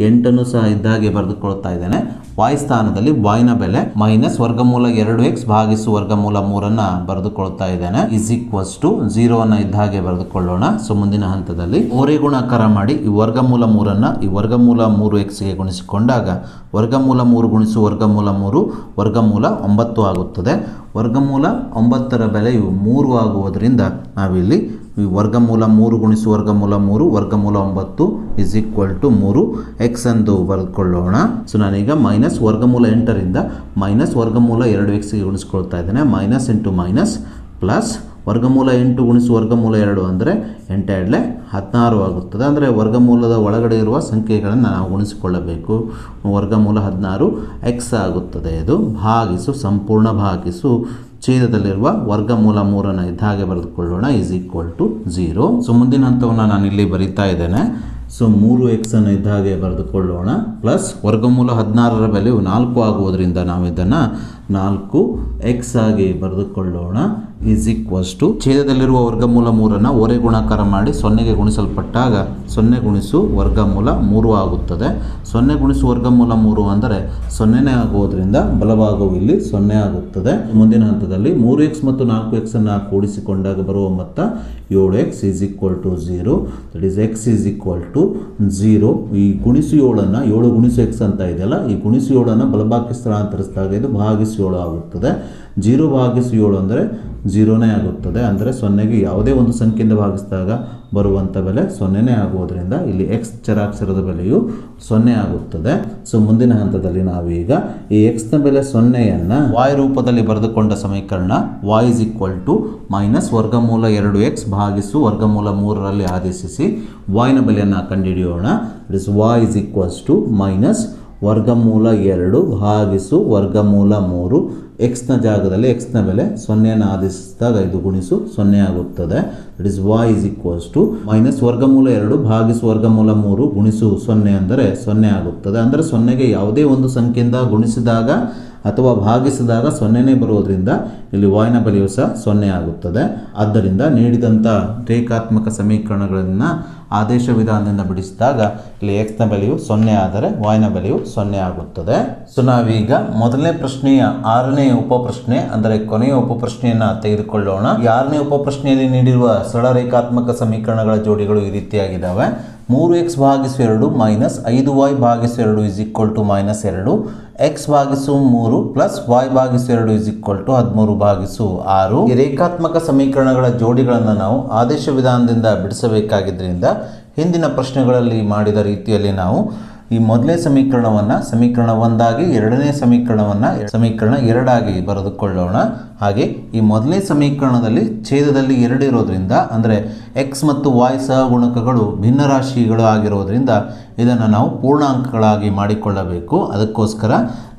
8 ಸಹ ಇದ್ದಾಗೆ ಬರೆದುಕೊಳ್ತಾ ಇದ್ದೇನೆ. y ಸ್ಥಾನದಲ್ಲಿ y ನ ಬೆಲೆ ಮೈನಸ್ ವರ್ಗಮೂಲ 2x ಭಾಗಿಸು ವರ್ಗಮೂಲ 3 ಬರೆದುಕೊಳ್ತಾ ಇದ್ದೇನೆ. ಇಸ್ ಈಕ್ವಲ್ಸ್ ಟು 0 ಅನ್ನು ಇದ್ದಾಗೆ ಬರೆದುಕೊಳ್ಳೋಣ. ಸೊ ಮುಂದಿನ ಹಂತದಲ್ಲಿ ಓರೆ ಗುಣಾಕಾರ ಮಾಡಿ ಈ ವರ್ಗಮೂಲ 3 ಈ ವರ್ಗಮೂಲ 3x ಗೆ ಗುಣಿಸಿಕೊಂಡಾಗ ವರ್ಗಮೂಲ 3 ಗುಣಿಸು ವರ್ಗಮೂಲ 3 ವರ್ಗಮೂಲ 9 ಆಗುತ್ತದೆ. ವರ್ಗಮೂಲ 9ರ ಬೆಲೆಯು 3 ಆಗುವುದರಿಂದ ನಾವಿಲ್ಲಿ ಈ ವರ್ಗಮೂಲ 3 ಗುಣಿಸು ವರ್ಗಮೂಲ 3 ವರ್ಗಮೂಲ 9 ಇಸ್ ಈಕ್ವಲ್ ಟು 3x ಎಂದು ಬರೆದುಕೊಳ್ಳೋಣ. ಸೊ ನಾನೀಗ ಮೈನಸ್ ವರ್ಗಮೂಲ 8ರಿಂದ ಮೈನಸ್ ವರ್ಗಮೂಲ 2x ಗೆ ಗುಣಿಸ್ಕೊಳ್ತಾ ಇದ್ದೇನೆ. ಮೈನಸ್ ಇಂಟು ಮೈನಸ್ ಪ್ಲಸ್ ವರ್ಗಮೂಲ 8 ಗುಣಿಸು ವರ್ಗಮೂಲ 2 ಅಂದರೆ 8 16 ಆಗುತ್ತದೆ. ಅಂದರೆ ವರ್ಗಮೂಲದ ಒಳಗಡೆ ಇರುವ ಸಂಖ್ಯೆಗಳನ್ನು ನಾವು ಗುಣಿಸಿಕೊಳ್ಳಬೇಕು. ವರ್ಗಮೂಲ 16 x ಆಗುತ್ತದೆ. ಇದು ಭಾಗಿಸು ಸಂಪೂರ್ಣ ಭಾಗಿಸು ಛೇದದಲ್ಲಿರುವ ವರ್ಗಮೂಲ 3 ಇದ್ದ ಹಾಗೆ ಬರೆದುಕೊಳ್ಳೋಣ. Is equal to 0. ಸೊ ಮುಂದಿನ ಹಂತವನ್ನು ನಾನು ಇಲ್ಲಿ ಬರೀತಾ ಇದ್ದೇನೆ. ಸೊ 3x ಅನ್ನು ಇದ್ದ ಹಾಗೆ ಬರೆದುಕೊಳ್ಳೋಣ. ಪ್ಲಸ್ ವರ್ಗಮೂಲ 16ರ ಬೆಲೆಯು 4 ಆಗುವುದರಿಂದ ನಾವು ಇದನ್ನು 4x ಆಗಿ ಬರೆದುಕೊಳ್ಳೋಣ. ಈಸ್ ಈಕ್ವಲ್ಸ್ ಟು ಛೇದದಲ್ಲಿರುವ ವರ್ಗಮೂಲ 3 ಓರೆ ಗುಣಾಕಾರ ಮಾಡಿ 0ಗೆ ಗುಣಿಸಲ್ಪಟ್ಟಾಗ 0 ಗುಣಿಸು ವರ್ಗಮೂಲ 3 ಆಗುತ್ತದೆ. 0 ಗುಣಿಸು ವರ್ಗಮೂಲ 3 ಅಂದರೆ 0ನೇ ಆಗುವುದರಿಂದ ಬಲಭಾಗವು ಇಲ್ಲಿ 0 ಆಗುತ್ತದೆ. ಮುಂದಿನ ಹಂತದಲ್ಲಿ 3x ಮತ್ತು 4x ಅನ್ನು ಕೂಡಿಸಿಕೊಂಡಾಗ ಬರುವ ಮೊತ್ತ 7x is equal to 0. That is x is equal to 0. ಈ ಗುಣಿಸು 7 ಗುಣಿಸು x ಅಂತ ಇದೆಯಲ್ಲ, ಈ ಗುಣಿಸು 7 ಬಲಭಾಗಕ್ಕೆ ಸ್ಥಳಾಂತರಿಸಿದಾಗ ಇದು ಭಾಗಿಸು 7 ಆಗುತ್ತದೆ. 0 ಭಾಗಿಸು 7 ಅಂದರೆ 0ನೇ ಆಗುತ್ತದೆ. ಅಂದರೆ 0ಗೆ ಯಾವುದೇ ಒಂದು ಸಂಖ್ಯೆಯಿಂದ ಭಾಗಿಸಿದಾಗ ಬರುವಂಥ ಬೆಲೆ 0ನೇ ಆಗುವುದರಿಂದ ಇಲ್ಲಿ x ಚರಾಕ್ಷರದ ಬೆಲೆಯು 0 ಆಗುತ್ತದೆ. ಸೊ ಮುಂದಿನ ಹಂತದಲ್ಲಿ ನಾವೀಗ ಈ x ನ ಬೆಲೆ 0ಯನ್ನು y ರೂಪದಲ್ಲಿ ಬರೆದುಕೊಂಡ ಸಮೀಕರಣ y is equal to minus ವರ್ಗಮೂಲ 2x ಭಾಗಿಸು ವರ್ಗಮೂಲ 3ರಲ್ಲಿ ಆದೇಶಿಸಿ y ನ ಬೆಲೆಯನ್ನು ಕಂಡುಹಿಡಿಯೋಣ. It is y is equals to minus ವರ್ಗಮೂಲ 2 ಭಾಗಿಸು ವರ್ಗಮೂಲ 3 x ನ ಜಾಗದಲ್ಲಿ x ನ ಬೆಲೆ 0ನ್ನು ಆದೇಶಿಸಿದಾಗ ಇದು ಗುಣಿಸು 0 ಆಗುತ್ತದೆ. It is y is equals to minus ವರ್ಗಮೂಲ 2 ಭಾಗಿಸು ವರ್ಗಮೂಲ 3 ಗುಣಿಸು 0 ಅಂದರೆ 0 ಆಗುತ್ತದೆ. ಅಂದರೆ 0ಗೆ ಯಾವುದೇ ಒಂದು ಸಂಖ್ಯೆಯಿಂದ ಗುಣಿಸಿದಾಗ ಅಥವಾ ಭಾಗಿಸಿದಾಗ 0ನೇ ಬರುವುದರಿಂದ ಇಲ್ಲಿ y ನ ಬೆಲೆಯು ಸಹ 0 ಆಗುತ್ತದೆ. ಆದ್ದರಿಂದ ನೀಡಿದಂಥ ರೇಖಾತ್ಮಕ ಸಮೀಕರಣಗಳನ್ನು ಆದೇಶ ವಿಧಾನದಿಂದ ಬಿಡಿಸಿದಾಗ ಇಲ್ಲಿ x ನ ಬೆಲೆಯು 0 ಆದರೆ y ನ ಬೆಲೆಯು 0 ಆಗುತ್ತದೆ. ಸೊ ನಾವೀಗ ಮೊದಲನೇ ಪ್ರಶ್ನೆಯ 6ನೇ ಉಪಪ್ರಶ್ನೆ ಅಂದರೆ ಕೊನೆಯ ಉಪಪ್ರಶ್ನೆಯನ್ನು ತೆಗೆದುಕೊಳ್ಳೋಣ. ಈ 6ನೇ ಉಪಪ್ರಶ್ನೆಯಲ್ಲಿ ನೀಡಿರುವ ಸರಳ ರೇಖಾತ್ಮಕ ಸಮೀಕರಣಗಳ ಜೋಡಿಗಳು ಈ ರೀತಿಯಾಗಿದ್ದಾವೆ. 3x ಭಾಗಿಸು 2 ಮೈನಸ್ 5y ಭಾಗಿಸು 2 is equal to minus 2, x ಭಾಗಿಸು 3 ಪ್ಲಸ್ y ಭಾಗಿಸು 2 ಇಸ್ ಈಕ್ವಲ್ ಟು 13 ಭಾಗಿಸು 6. ಈ ರೇಖಾತ್ಮಕ ಸಮೀಕರಣಗಳ ಜೋಡಿಗಳನ್ನು ನಾವು ಆದೇಶ ವಿಧಾನದಿಂದ ಬಿಡಿಸಬೇಕಾಗಿದ್ದರಿಂದ ಹಿಂದಿನ ಪ್ರಶ್ನೆಗಳಲ್ಲಿ ಮಾಡಿದ ರೀತಿಯಲ್ಲಿ ನಾವು ಈ ಮೊದಲನೇ ಸಮೀಕರಣವನ್ನು ಸಮೀಕರಣ 1 ಆಗಿ ಎರಡನೇ ಸಮೀಕರಣವನ್ನು ಸಮೀಕರಣ 2 ಆಗಿ ಬರೆದುಕೊಳ್ಳೋಣ. ಹಾಗೆ ಈ ಮೊದಲನೇ ಸಮೀಕರಣದಲ್ಲಿ ಛೇದದಲ್ಲಿ 2 ಇರೋದ್ರಿಂದ ಅಂದರೆ x ಮತ್ತು y ಸಹಗುಣಕಗಳು ಭಿನ್ನರಾಶಿಗಳು ಆಗಿರೋದ್ರಿಂದ ಇದನ್ನು ನಾವು ಪೂರ್ಣಾಂಕಗಳಾಗಿ ಮಾಡಿಕೊಳ್ಳಬೇಕು. ಅದಕ್ಕೋಸ್ಕರ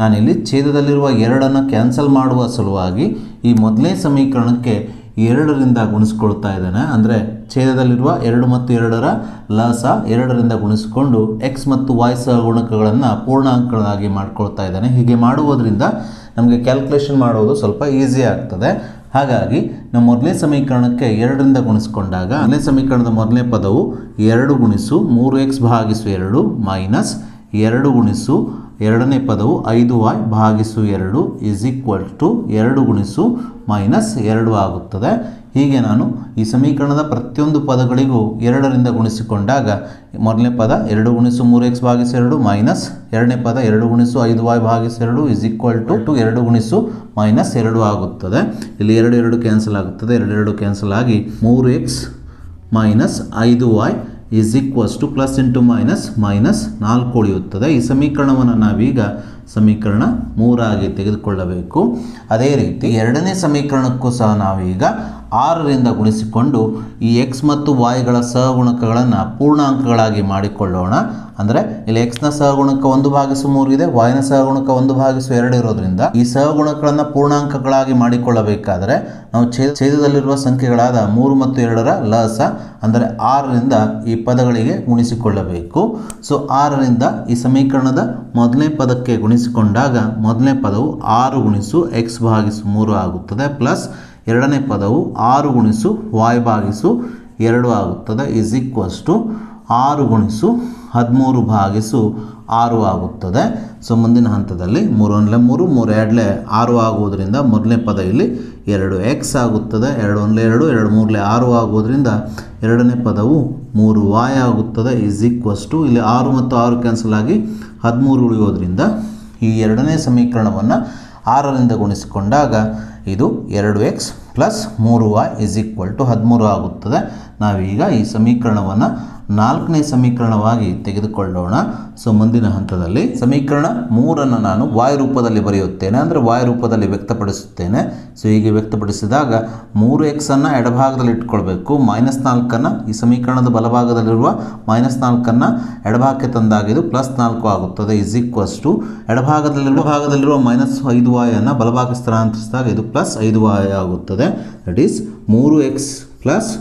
ನಾನಿಲ್ಲಿ ಛೇದದಲ್ಲಿರುವ 2 ಕ್ಯಾನ್ಸಲ್ ಮಾಡುವ ಸಲುವಾಗಿ ಈ ಮೊದಲನೇ ಸಮೀಕರಣಕ್ಕೆ 2ರಿಂದ ಗುಣಿಸ್ಕೊಳ್ತಾ ಇದ್ದಾನೆ. ಅಂದರೆ ಛೇದದಲ್ಲಿರುವ 2 ಮತ್ತು 2ರ ಲಸ 2ರಿಂದ ಗುಣಿಸಿಕೊಂಡು x ಮತ್ತು y ಸಹಗುಣಕಗಳನ್ನು ಪೂರ್ಣಾಂಕಗಳಾಗಿ ಮಾಡ್ಕೊಳ್ತಾ ಇದ್ದಾನೆ. ಹೀಗೆ ಮಾಡುವುದರಿಂದ ನಮಗೆ ಕ್ಯಾಲ್ಕುಲೇಷನ್ ಮಾಡುವುದು ಸ್ವಲ್ಪ ಈಸಿ ಆಗ್ತದೆ. ಹಾಗಾಗಿ ನಮ್ಮ ಮೊದಲನೇ ಸಮೀಕರಣಕ್ಕೆ 2ರಿಂದ ಗುಣಿಸಿಕೊಂಡಾಗ ಮೊದಲನೇ ಸಮೀಕರಣದ ಮೊದಲನೇ ಪದವು 2 ಗುಣಿಸು 3x ಭಾಗಿಸು 2 ಮೈನಸ್ 2 ಗುಣಿಸು ಎರಡನೇ ಪದವು 5y ಭಾಗಿಸು 2 ಈಸ್ ಈಕ್ವಲ್ ಟು 2 ಗುಣಿಸು ಮೈನಸ್ 2 ಆಗುತ್ತದೆ. ಹೀಗೆ ನಾನು ಈ ಸಮೀಕರಣದ ಪ್ರತಿಯೊಂದು ಪದಗಳಿಗೂ 2ರಿಂದ ಗುಣಿಸಿಕೊಂಡಾಗ ಮೊದಲನೇ ಪದ 2 ಗುಣಿಸು 3x ಭಾಗಿಸು 2 ಮೈನಸ್ ಎರಡನೇ ಪದ 2 ಗುಣಿಸು 5y ಭಾಗಿಸು 2 ಈಸ್ ಈಕ್ವಲ್ ಟು 2 ಗುಣಿಸು ಮೈನಸ್ 2 ಆಗುತ್ತದೆ. ಇಲ್ಲಿ 2 ಕ್ಯಾನ್ಸಲ್ ಆಗುತ್ತದೆ. 2 ಕ್ಯಾನ್ಸಲ್ ಆಗಿ 3x minus 5y is equals to plus into minus 4 ಉಳಿಯುತ್ತದೆ. ಈ ಸಮೀಕರಣವನ್ನು ನಾವೀಗ ಸಮೀಕರಣ 3 ಆಗಿ ತೆಗೆದುಕೊಳ್ಳಬೇಕು. ಅದೇ ರೀತಿ ಎರಡನೇ ಸಮೀಕರಣಕ್ಕೂ ಸಹ ನಾವೀಗ 6ರಿಂದ ಗುಣಿಸಿಕೊಂಡು ಈ x ಮತ್ತು yಗಳ ಸಹಗುಣಕಗಳನ್ನು ಪೂರ್ಣಾಂಕಗಳಾಗಿ ಮಾಡಿಕೊಳ್ಳೋಣ. ಅಂದರೆ ಇಲ್ಲಿ x ನ ಸಹಗುಣಕ 1/3 ಇದೆ, y ನ ಸಹಗುಣಕ 1/2 ಇರೋದ್ರಿಂದ ಈ ಸಹಗುಣಕಗಳನ್ನು ಪೂರ್ಣಾಂಕಗಳಾಗಿ ಮಾಡಿಕೊಳ್ಳಬೇಕಾದರೆ ನಾವು ಛೇದದಲ್ಲಿರುವ ಸಂಖ್ಯೆಗಳಾದ 3 ಮತ್ತು 2ರ ಲಸ ಅಂದರೆ 6ರಿಂದ ಈ ಪದಗಳಿಗೆ ಗುಣಿಸಿಕೊಳ್ಳಬೇಕು. ಸೊ 6ರಿಂದ ಈ ಸಮೀಕರಣದ ಮೊದಲನೇ ಪದಕ್ಕೆ ಗುಣಿಸಿಕೊಂಡಾಗ ಮೊದಲನೇ ಪದವು 6 ಗುಣಿಸು x ಭಾಗಿಸು 3 ಆಗುತ್ತದೆ ಪ್ಲಸ್ ಎರಡನೇ ಪದವು 6 ಗುಣಿಸು y ಭಾಗಿಸು 2 ಆಗುತ್ತದೆ ಈಸ್ ಈಕ್ವಲ್ಸ್ ಟು 6 ಗುಣಿಸು 13 ಭಾಗಿಸು 6 ಆಗುತ್ತದೆ. ಸೊ ಮುಂದಿನ ಹಂತದಲ್ಲಿ 3 1 3 3 2 6 ಆಗುವುದರಿಂದ ಮೊದಲನೇ ಪದ ಇಲ್ಲಿ 2x ಆಗುತ್ತದೆ. 2 1 2 2 3 6 ಆಗುವುದರಿಂದ ಎರಡನೇ ಪದವು 3y ಆಗುತ್ತದೆ ಈಸ್ ಈಕ್ವಲ್ಸ್ ಟು ಇಲ್ಲಿ 6 ಮತ್ತು 6 ಕ್ಯಾನ್ಸಲ್ ಆಗಿ 13 ಉಳಿಯೋದ್ರಿಂದ ಈ ಎರಡನೇ ಸಮೀಕರಣವನ್ನು 6ರಿಂದ ಗುಣಿಸಿಕೊಂಡಾಗ ಇದು 2x plus 3y is equal to 13 ಆಗುತ್ತದೆ. ನಾವೀಗ ಈ ಸಮೀಕರಣವನ್ನು 4ನೇ ಸಮೀಕರಣವಾಗಿ ತೆಗೆದುಕೊಳ್ಳೋಣ. ಸೊ ಮುಂದಿನ ಹಂತದಲ್ಲಿ ಸಮೀಕರಣ 3ಅನ್ನು ನಾನು y ರೂಪದಲ್ಲಿ ಬರೆಯುತ್ತೇನೆ, ಅಂದರೆ y ರೂಪದಲ್ಲಿ ವ್ಯಕ್ತಪಡಿಸುತ್ತೇನೆ. ಸೊ ಹೀಗೆ ವ್ಯಕ್ತಪಡಿಸಿದಾಗ 3x ಎಡಭಾಗದಲ್ಲಿ ಇಟ್ಕೊಳ್ಬೇಕು, -4 ಈ ಸಮೀಕರಣದ ಬಲಭಾಗದಲ್ಲಿರುವ -4 ಎಡಭಾಗಕ್ಕೆ ತಂದಾಗ ಇದು +4 ಆಗುತ್ತದೆ ಈಸ್ ಈಕ್ವಲ್ಸ್ ಟು ಎಡಭಾಗದಲ್ಲಿರುವ -5y ಬಲಭಾಗಕ್ಕೆ ಸ್ಥಳಾಂತರಿಸಿದಾಗ ಇದು +5y ಆಗುತ್ತದೆ. That is 3x plus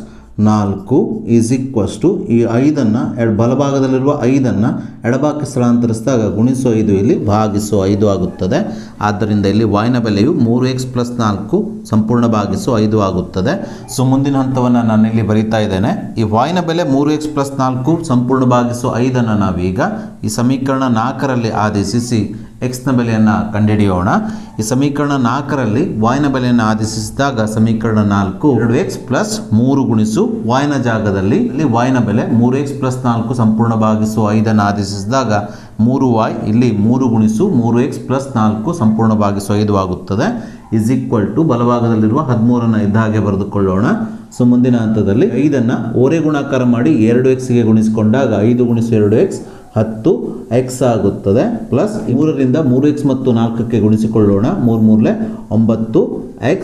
4 is equals to ಈ 5 ಬಲಭಾಗದಲ್ಲಿರುವ 5 ಎಡಭಾಗಕ್ಕೆ ಸ್ಥಳಾಂತರಿಸಿದಾಗ ಗುಣಿಸು 5 ಇಲ್ಲಿ ಭಾಗಿಸು 5 ಆಗುತ್ತದೆ. ಆದ್ದರಿಂದ ಇಲ್ಲಿ y ಬೆಲೆಯು 3x ಪ್ಲಸ್ 4 ಸಂಪೂರ್ಣ ಭಾಗಿಸು 5 ಆಗುತ್ತದೆ. ಸೊ ಮುಂದಿನ ಹಂತವನ್ನು ನಾನಿಲ್ಲಿ ಬರೀತಾ ಇದ್ದೇನೆ. ಈ y ಬೆಲೆ 3x ಪ್ಲಸ್ 4 ಸಂಪೂರ್ಣ ಭಾಗಿಸು 5 ನಾವೀಗ ಈ ಸಮೀಕರಣ 4ರಲ್ಲಿ ಆದೇಶಿಸಿ x ಬೆಲೆಯನ್ನು ಕಂಡುಹಿಡಿಯೋಣ. ಈ ಸಮೀಕರಣ 4ರಲ್ಲಿ y ಬೆಲೆಯನ್ನು ಆದೇಶಿಸಿದಾಗ ಸಮೀಕರಣ 4 2x ಪ್ಲಸ್ 3 ಗುಣಿಸು y ಜಾಗದಲ್ಲಿ ಇಲ್ಲಿ y ಬೆಲೆ 3x ಪ್ಲಸ್ 4 ಸಂಪೂರ್ಣ ಭಾಗಿಸು 5 ಆದೇಶಿಸಿದಾಗ 3y ಇಲ್ಲಿ 3 ಗುಣಿಸು 3x ಪ್ಲಸ್ 4 ಸಂಪೂರ್ಣ ಭಾಗಿಸು 5 ಆಗುತ್ತದೆ ಈಸ್ ಈಕ್ವಲ್ ಟು ಬಲಭಾಗದಲ್ಲಿರುವ 13 ಇದ್ದ ಹಾಗೆ ಬರೆದುಕೊಳ್ಳೋಣ. ಸೊ ಮುಂದಿನ ಹಂತದಲ್ಲಿ 5 ಓರೆ ಗುಣಾಕಾರ ಮಾಡಿ 2xಗೆ ಗುಣಿಸಿಕೊಂಡಾಗ 5 ಗುಣಿಸು 2x 10x ಆಗುತ್ತದೆ. ಪ್ಲಸ್ 3ರಿಂದ 3x ಮತ್ತು 4ಕ್ಕೆ ಗುಣಿಸಿಕೊಳ್ಳೋಣ. 3 3 9x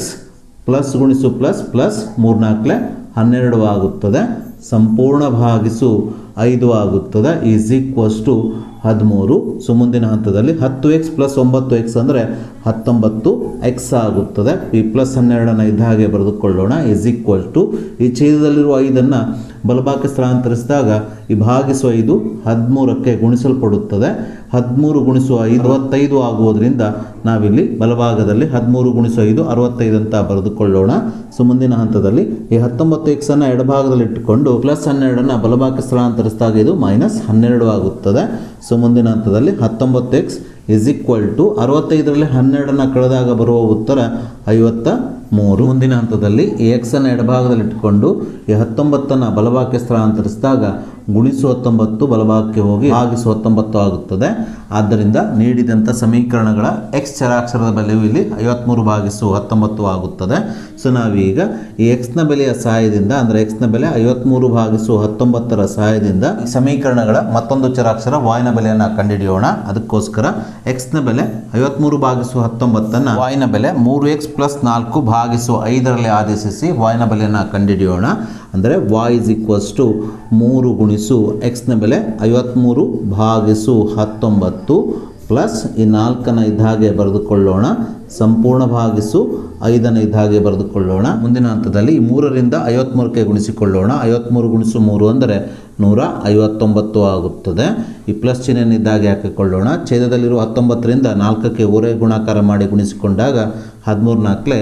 ಪ್ಲಸ್ ಗುಣಿಸು ಪ್ಲಸ್ ಪ್ಲಸ್ 3 4 12 ಆಗುತ್ತದೆ. ಸಂಪೂರ್ಣ ಭಾಗಿಸು 5 ಆಗುತ್ತದೆ ಈಸ್ ಈಕ್ವಲ್ಸ್ ಟು 13. ಸೊ ಮುಂದಿನ ಹಂತದಲ್ಲಿ 10x ಪ್ಲಸ್ 9x ಅಂದರೆ 19x ಆಗುತ್ತದೆ. ಈ ಪ್ಲಸ್ 12 ಇದ್ದ ಹಾಗೆ ಬರೆದುಕೊಳ್ಳೋಣ ಈಸ್ ಈಕ್ವಲ್ ಟು ಈ ಛೇದದಲ್ಲಿರುವ 5 ಬಲಭಾಗಕ್ಕೆ ಸ್ಥಳಾಂತರಿಸಿದಾಗ ಈ ಭಾಗಿಸು 5 13ಕ್ಕೆ ಗುಣಿಸಲ್ಪಡುತ್ತದೆ. 13 ಗುಣಿಸು 5 65 ಆಗುವುದರಿಂದ ನಾವಿಲ್ಲಿ ಬಲಭಾಗದಲ್ಲಿ 13 ಗುಣಿಸು 5 65 ಅಂತ ಬರೆದುಕೊಳ್ಳೋಣ. ಸೊ ಮುಂದಿನ ಹಂತದಲ್ಲಿ ಈ 19x ಎಡಭಾಗದಲ್ಲಿ ಇಟ್ಟುಕೊಂಡು ಪ್ಲಸ್ 12 ಬಲಭಾಗಕ್ಕೆ ಸ್ಥಳಾಂತರಿಸಿದಾಗ ಇದು -12 ಆಗುತ್ತದೆ. ಸೊ ಮುಂದಿನ ಹಂತದಲ್ಲಿ 19x ಈಸ್ ಈಕ್ವಲ್ ಟು 65ರಲ್ಲಿ 12 ಕಳೆದಾಗ ಬರುವ ಉತ್ತರ 53. ಮುಂದಿನ ಹಂತದಲ್ಲಿ ಈ x ಎಡಭಾಗದಲ್ಲಿ ಇಟ್ಟುಕೊಂಡು ಈ 19 ಬಲಭಾಗಕ್ಕೆ ಸ್ಥಳಾಂತರಿಸಿದಾಗ ಗುಣಿಸು 19 ಬಲಭಾಗಕ್ಕೆ ಹೋಗಿ ಭಾಗಿಸು 19 ಆಗುತ್ತದೆ. ಆದ್ದರಿಂದ ನೀಡಿದಂಥ ಸಮೀಕರಣಗಳ x ಚರಾಕ್ಷರದ ಬೆಲೆಯು ಇಲ್ಲಿ 53 ಭಾಗಿಸು 19 ಆಗುತ್ತದೆ. ಸೊ ನಾವೀಗ ಈ x ಬೆಲೆಯ ಸಹಾಯದಿಂದ ಅಂದರೆ x ಬೆಲೆ 53 ಭಾಗಿಸು 19ರ ಸಹಾಯದಿಂದ ಈ ಸಮೀಕರಣಗಳ ಮತ್ತೊಂದು ಚರಾಕ್ಷರ y ಬೆಲೆಯನ್ನು ಕಂಡುಹಿಡಿಯೋಣ. ಅದಕ್ಕೋಸ್ಕರ x ಬೆಲೆ 53 ಭಾಗಿಸು 19 y ಬೆಲೆ 3x ಪ್ಲಸ್ 4 ಭಾಗಿಸು 5ರಲ್ಲಿ ಆದೇಶಿಸಿ y ಬೆಲೆಯನ್ನು ಕಂಡುಹಿಡಿಯೋಣ. ಅಂದರೆ y ಇಸ್ ಈಕ್ವಲ್ಸ್ ಟು 3 ಗುಣಿಸು x ಬೆಲೆ 53 ಭಾಗಿಸು 19 ಪ್ಲಸ್ ಈ 4 ಇದ್ದ ಹಾಗೆ ಬರೆದುಕೊಳ್ಳೋಣ. ಸಂಪೂರ್ಣ ಭಾಗಿಸು 5 ಇದ್ದ ಹಾಗೆ ಬರೆದುಕೊಳ್ಳೋಣ. ಮುಂದಿನ ಹಂತದಲ್ಲಿ 3ರಿಂದ 53ಕ್ಕೆ ಗುಣಿಸಿಕೊಳ್ಳೋಣ. 53 ಗುಣಿಸು 3 ಅಂದರೆ 159 ಆಗುತ್ತದೆ. ಈ ಪ್ಲಸ್ ಚಿಹ್ನೆಯನ್ನು ಇದ್ದ ಹಾಗೆ ಹಾಕಿಕೊಳ್ಳೋಣ. ಛೇದದಲ್ಲಿರುವ 19ರಿಂದ 4ಕ್ಕೆ ಓರೆ ಗುಣಾಕಾರ ಮಾಡಿ ಗುಣಿಸಿಕೊಂಡಾಗ 13 4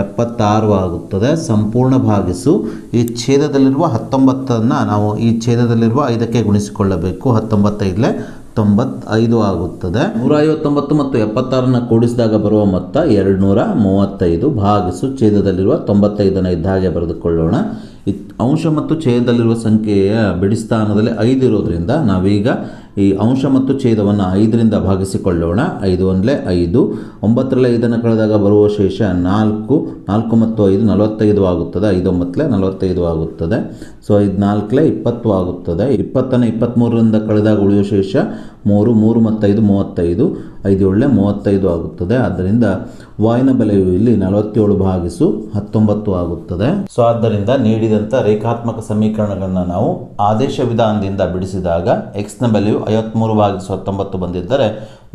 76 ಆಗುತ್ತದೆ. ಸಂಪೂರ್ಣ ಭಾಗಿಸು ಈ ಛೇದದಲ್ಲಿರುವ 19 ನಾವು ಈ ಛೇದದಲ್ಲಿರುವ 5ಕ್ಕೆ ಗುಣಿಸಿಕೊಳ್ಳಬೇಕು. 19 95 ಆಗುತ್ತದೆ. 159 ಮತ್ತು 76 ಕೂಡಿಸಿದಾಗ ಬರುವ ಮೊತ್ತ 235 ಭಾಗಿಸು ಛೇದದಲ್ಲಿರುವ 95 ಇದ್ದ ಹಾಗೆ ಬರೆದುಕೊಳ್ಳೋಣ. ಅಂಶ ಮತ್ತು ಛೇದದಲ್ಲಿರುವ ಸಂಖ್ಯೆಯ ಬಿಡಿ ಸ್ಥಾನದಲ್ಲಿ 5 ಇರೋದ್ರಿಂದ ನಾವೀಗ ಈ ಅಂಶ ಮತ್ತು ಛೇದವನ್ನು 5ರಿಂದ ಭಾಗಿಸಿಕೊಳ್ಳೋಣ. 5 1 5 9ರಲ್ಲಿ 5 ಕಳೆದಾಗ ಬರುವ ಶೇಷ 4 4 ಮತ್ತು 5 45 ಆಗುತ್ತದೆ. 5 9 45 ಆಗುತ್ತದೆ. ಸೊ 5 4 20 ಆಗುತ್ತದೆ. 20 23ರಿಂದ ಕಳೆದಾಗ ಉಳಿಯುವ ಶೇಷ 3 3 ಮತ್ತು 5 35 5 7 35 ಆಗುತ್ತದೆ. ಆದ್ದರಿಂದ y ಬೆಲೆಯು ಇಲ್ಲಿ 47 ಭಾಗಿಸು 19 ಆಗುತ್ತದೆ. ಸೊ ಆದ್ದರಿಂದ ನೀಡಿದಂಥ ರೇಖಾತ್ಮಕ ಸಮೀಕರಣಗಳನ್ನು ನಾವು ಆದೇಶ ವಿಧಾನದಿಂದ ಬಿಡಿಸಿದಾಗ x ಬೆಲೆಯು 53 ಭಾಗಿಸು 19 ಬಂದಿದ್ದರೆ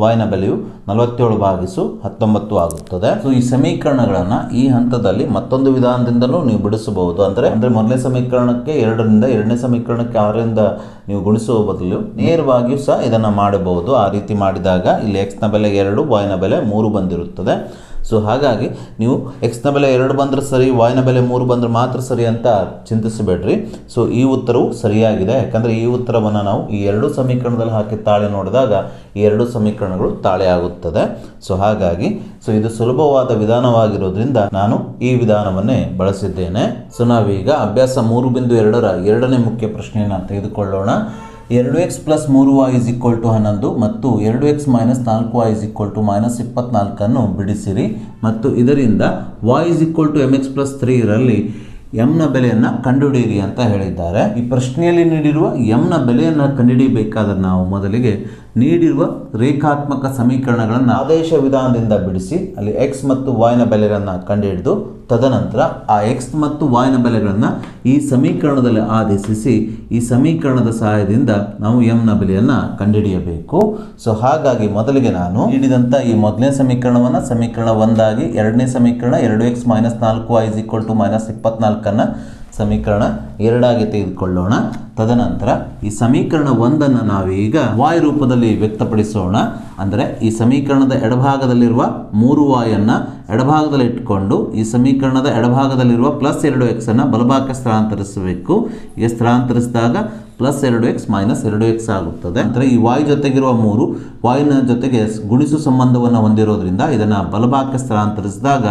y ಬೆಲೆಯು 47 ಭಾಗಿಸು 19 ಆಗುತ್ತದೆ. ಸೊ ಈ ಸಮೀಕರಣಗಳನ್ನು ಈ ಹಂತದಲ್ಲಿ ಮತ್ತೊಂದು ವಿಧಾನದಿಂದಲೂ ನೀವು ಬಿಡಿಸಬಹುದು. ಅಂದರೆ ಮೊದಲನೇ ಸಮೀಕರಣಕ್ಕೆ 2ರಿಂದ ಎರಡನೇ ಸಮೀಕರಣಕ್ಕೆ 6ರಿಂದ ನೀವು ಗುಣಿಸುವ ಬದಲು ನೇರವಾಗಿಯೂ ಸಹ ಇದನ್ನು ಮಾಡಬಹುದು. ಆ ರೀತಿ ಮಾಡಿದಾಗ ಇಲ್ಲಿ x ಬೆಲೆ 2 y ಬೆಲೆ 3 ಬಂದಿರುತ್ತದೆ. ಸೊ ಹಾಗಾಗಿ ನೀವು ಎಕ್ಸ್ನ ಬೆಲೆ 2 ಬಂದರೆ ಸರಿ, ವಾಯ್ನ ಬೆಲೆ 3 ಬಂದರೆ ಮಾತ್ರ ಸರಿ ಅಂತ ಚಿಂತಿಸಬೇಡ್ರಿ. ಸೊ ಈ ಉತ್ತರವು ಸರಿಯಾಗಿದೆ. ಯಾಕಂದರೆ ಈ ಉತ್ತರವನ್ನು ನಾವು ಈ 2 ಸಮೀಕರಣದಲ್ಲಿ ಹಾಕಿ ತಾಳೆ ನೋಡಿದಾಗ ಈ 2 ಸಮೀಕರಣಗಳು ತಾಳೆ ಆಗುತ್ತದೆ. ಸೊ ಹಾಗಾಗಿ ಇದು ಸುಲಭವಾದ ವಿಧಾನವಾಗಿರೋದ್ರಿಂದ ನಾನು ಈ ವಿಧಾನವನ್ನೇ ಬಳಸಿದ್ದೇನೆ. ಸೊ ನಾವೀಗ ಅಭ್ಯಾಸ 3.2ರ 2ನೇ ಮುಖ್ಯ ಪ್ರಶ್ನೆಯನ್ನು ತೆಗೆದುಕೊಳ್ಳೋಣ. 2x + 3y = 11 ಮತ್ತು 2x - 4y = -24 ಅನ್ನು ಬಿಡಿಸಿರಿ ಮತ್ತು ಇದರಿಂದ y = mx + 3 ರಲ್ಲಿ m ನ ಬೆಲೆಯನ್ನು ಕಂಡುಹಿಡಿಯಿರಿ ಅಂತ ಹೇಳಿದ್ದಾರೆ. ಈ ಪ್ರಶ್ನೆಯಲ್ಲಿ ನೀಡಿರುವ m ನ ಬೆಲೆಯನ್ನು ಕಂಡುಹಿಡಿಯಬೇಕಾದರೆ ನಾವು ಮೊದಲಿಗೆ ನೀಡಿರುವ ರೇಖಾತ್ಮಕ ಸಮೀಕರಣಗಳನ್ನು ಆದೇಶ ವಿಧಾನದಿಂದ ಬಿಡಿಸಿ ಅಲ್ಲಿ x ಮತ್ತು y ನ ಬೆಲೆಗಳನ್ನು ಕಂಡುಹಿಡಿದು ತದನಂತರ ಆ x ಮತ್ತು y ನ ಬೆಲೆಗಳನ್ನು ಈ ಸಮೀಕರಣದಲ್ಲಿ ಆದೇಶಿಸಿ ಈ ಸಮೀಕರಣದ ಸಹಾಯದಿಂದ ನಾವು m ನ ಬೆಲೆಯನ್ನು ಕಂಡುಹಿಡಿಯಬೇಕು. ಸೊ ಹಾಗಾಗಿ ಮೊದಲಿಗೆ ನಾನು ನೀಡಿದಂಥ ಈ ಮೊದಲನೇ ಸಮೀಕರಣವನ್ನು ಸಮೀಕರಣ 1 ಆಗಿ, ಎರಡನೇ ಸಮೀಕರಣ 2x - 4y = -24 ಅನ್ನು ಸಮೀಕರಣ 2 ಆಗಿ ತೆಗೆದುಕೊಳ್ಳೋಣ. ತದನಂತರ ಈ ಸಮೀಕರಣ 1ಅನ್ನು ನಾವೀಗ y ರೂಪದಲ್ಲಿ ವ್ಯಕ್ತಪಡಿಸೋಣ. ಅಂದರೆ ಈ ಸಮೀಕರಣದ ಎಡಭಾಗದಲ್ಲಿರುವ 3y ಅನ್ನು ಎಡಭಾಗದಲ್ಲಿ ಇಟ್ಟುಕೊಂಡು ಈ ಸಮೀಕರಣದ ಎಡಭಾಗದಲ್ಲಿರುವ +2x ಅನ್ನು ಬಲಭಾಗಕ್ಕೆ ಸ್ಥಳಾಂತರಿಸಬೇಕು. ಈಗ ಸ್ಥಳಾಂತರಿಸಿದಾಗ +2x - 2x ಆಗುತ್ತದೆ. ಅಂದರೆ ಈ y ಜೊತೆಗಿರುವ 3 y ನ ಜೊತೆಗೆ ಗುಣಿಸು ಸಂಬಂಧವನ್ನು ಹೊಂದಿರೋದ್ರಿಂದ ಇದನ್ನು ಬಲಭಾಗಕ್ಕೆ ಸ್ಥಳಾಂತರಿಸಿದಾಗ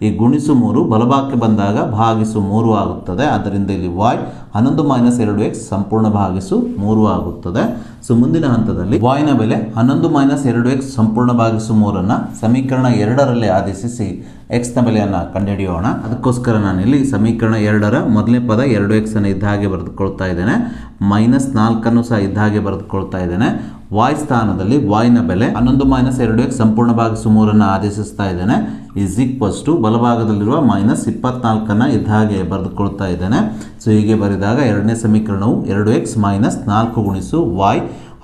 ಈ -3 ಬಲಭಾಗಕ್ಕೆ ಬಂದಾಗ /3 ಆಗುತ್ತದೆ. ಆದ್ದರಿಂದ ಇಲ್ಲಿ y 11 - 2x ಸಂಪೂರ್ಣ /3 ಆಗುತ್ತದೆ. ಸೊ ಮುಂದಿನ ಹಂತದಲ್ಲಿ y ನ ಬೆಲೆ 11 - 2x ಸಂಪೂರ್ಣ /3 ಅನ್ನು ಸಮೀಕರಣ 2ರಲ್ಲಿ ಆದೇಶಿಸಿ x ನ ಬೆಲೆಯನ್ನು ಕಂಡುಹಿಡಿಯೋಣ. ಅದಕ್ಕೋಸ್ಕರ ನಾನಿಲ್ಲಿ ಸಮೀಕರಣ 2ರ ಮೊದಲನೇ ಪದ 2x ಅನ್ನು ಇದ್ದ ಹಾಗೆ ಬರೆದುಕೊಳ್ತಾ ಇದ್ದೇನೆ, -4 ಅನ್ನು ಸಹ ಇದ್ದ ಹಾಗೆ ಬರೆದುಕೊಳ್ತಾ ಇದ್ದೇನೆ. y ಸ್ಥಾನದಲ್ಲಿ y ನ ಬೆಲೆ 11 - 2x ಸಂಪೂರ್ಣ /3 ಅನ್ನು ಆದೇಶಿಸ್ತಾ ಇದ್ದೇನೆ. ಬಲಭಾಗದಲ್ಲಿರುವ -24 ಅನ್ನು ಇದ್ದ ಹಾಗೆ ಬರೆದುಕೊಳ್ತಾ ಇದ್ದೇನೆ. ಸೊ ಹೀಗೆ ಬರೆದಾಗ ಎರಡನೇ ಸಮೀಕರಣವು 2x - 4 × y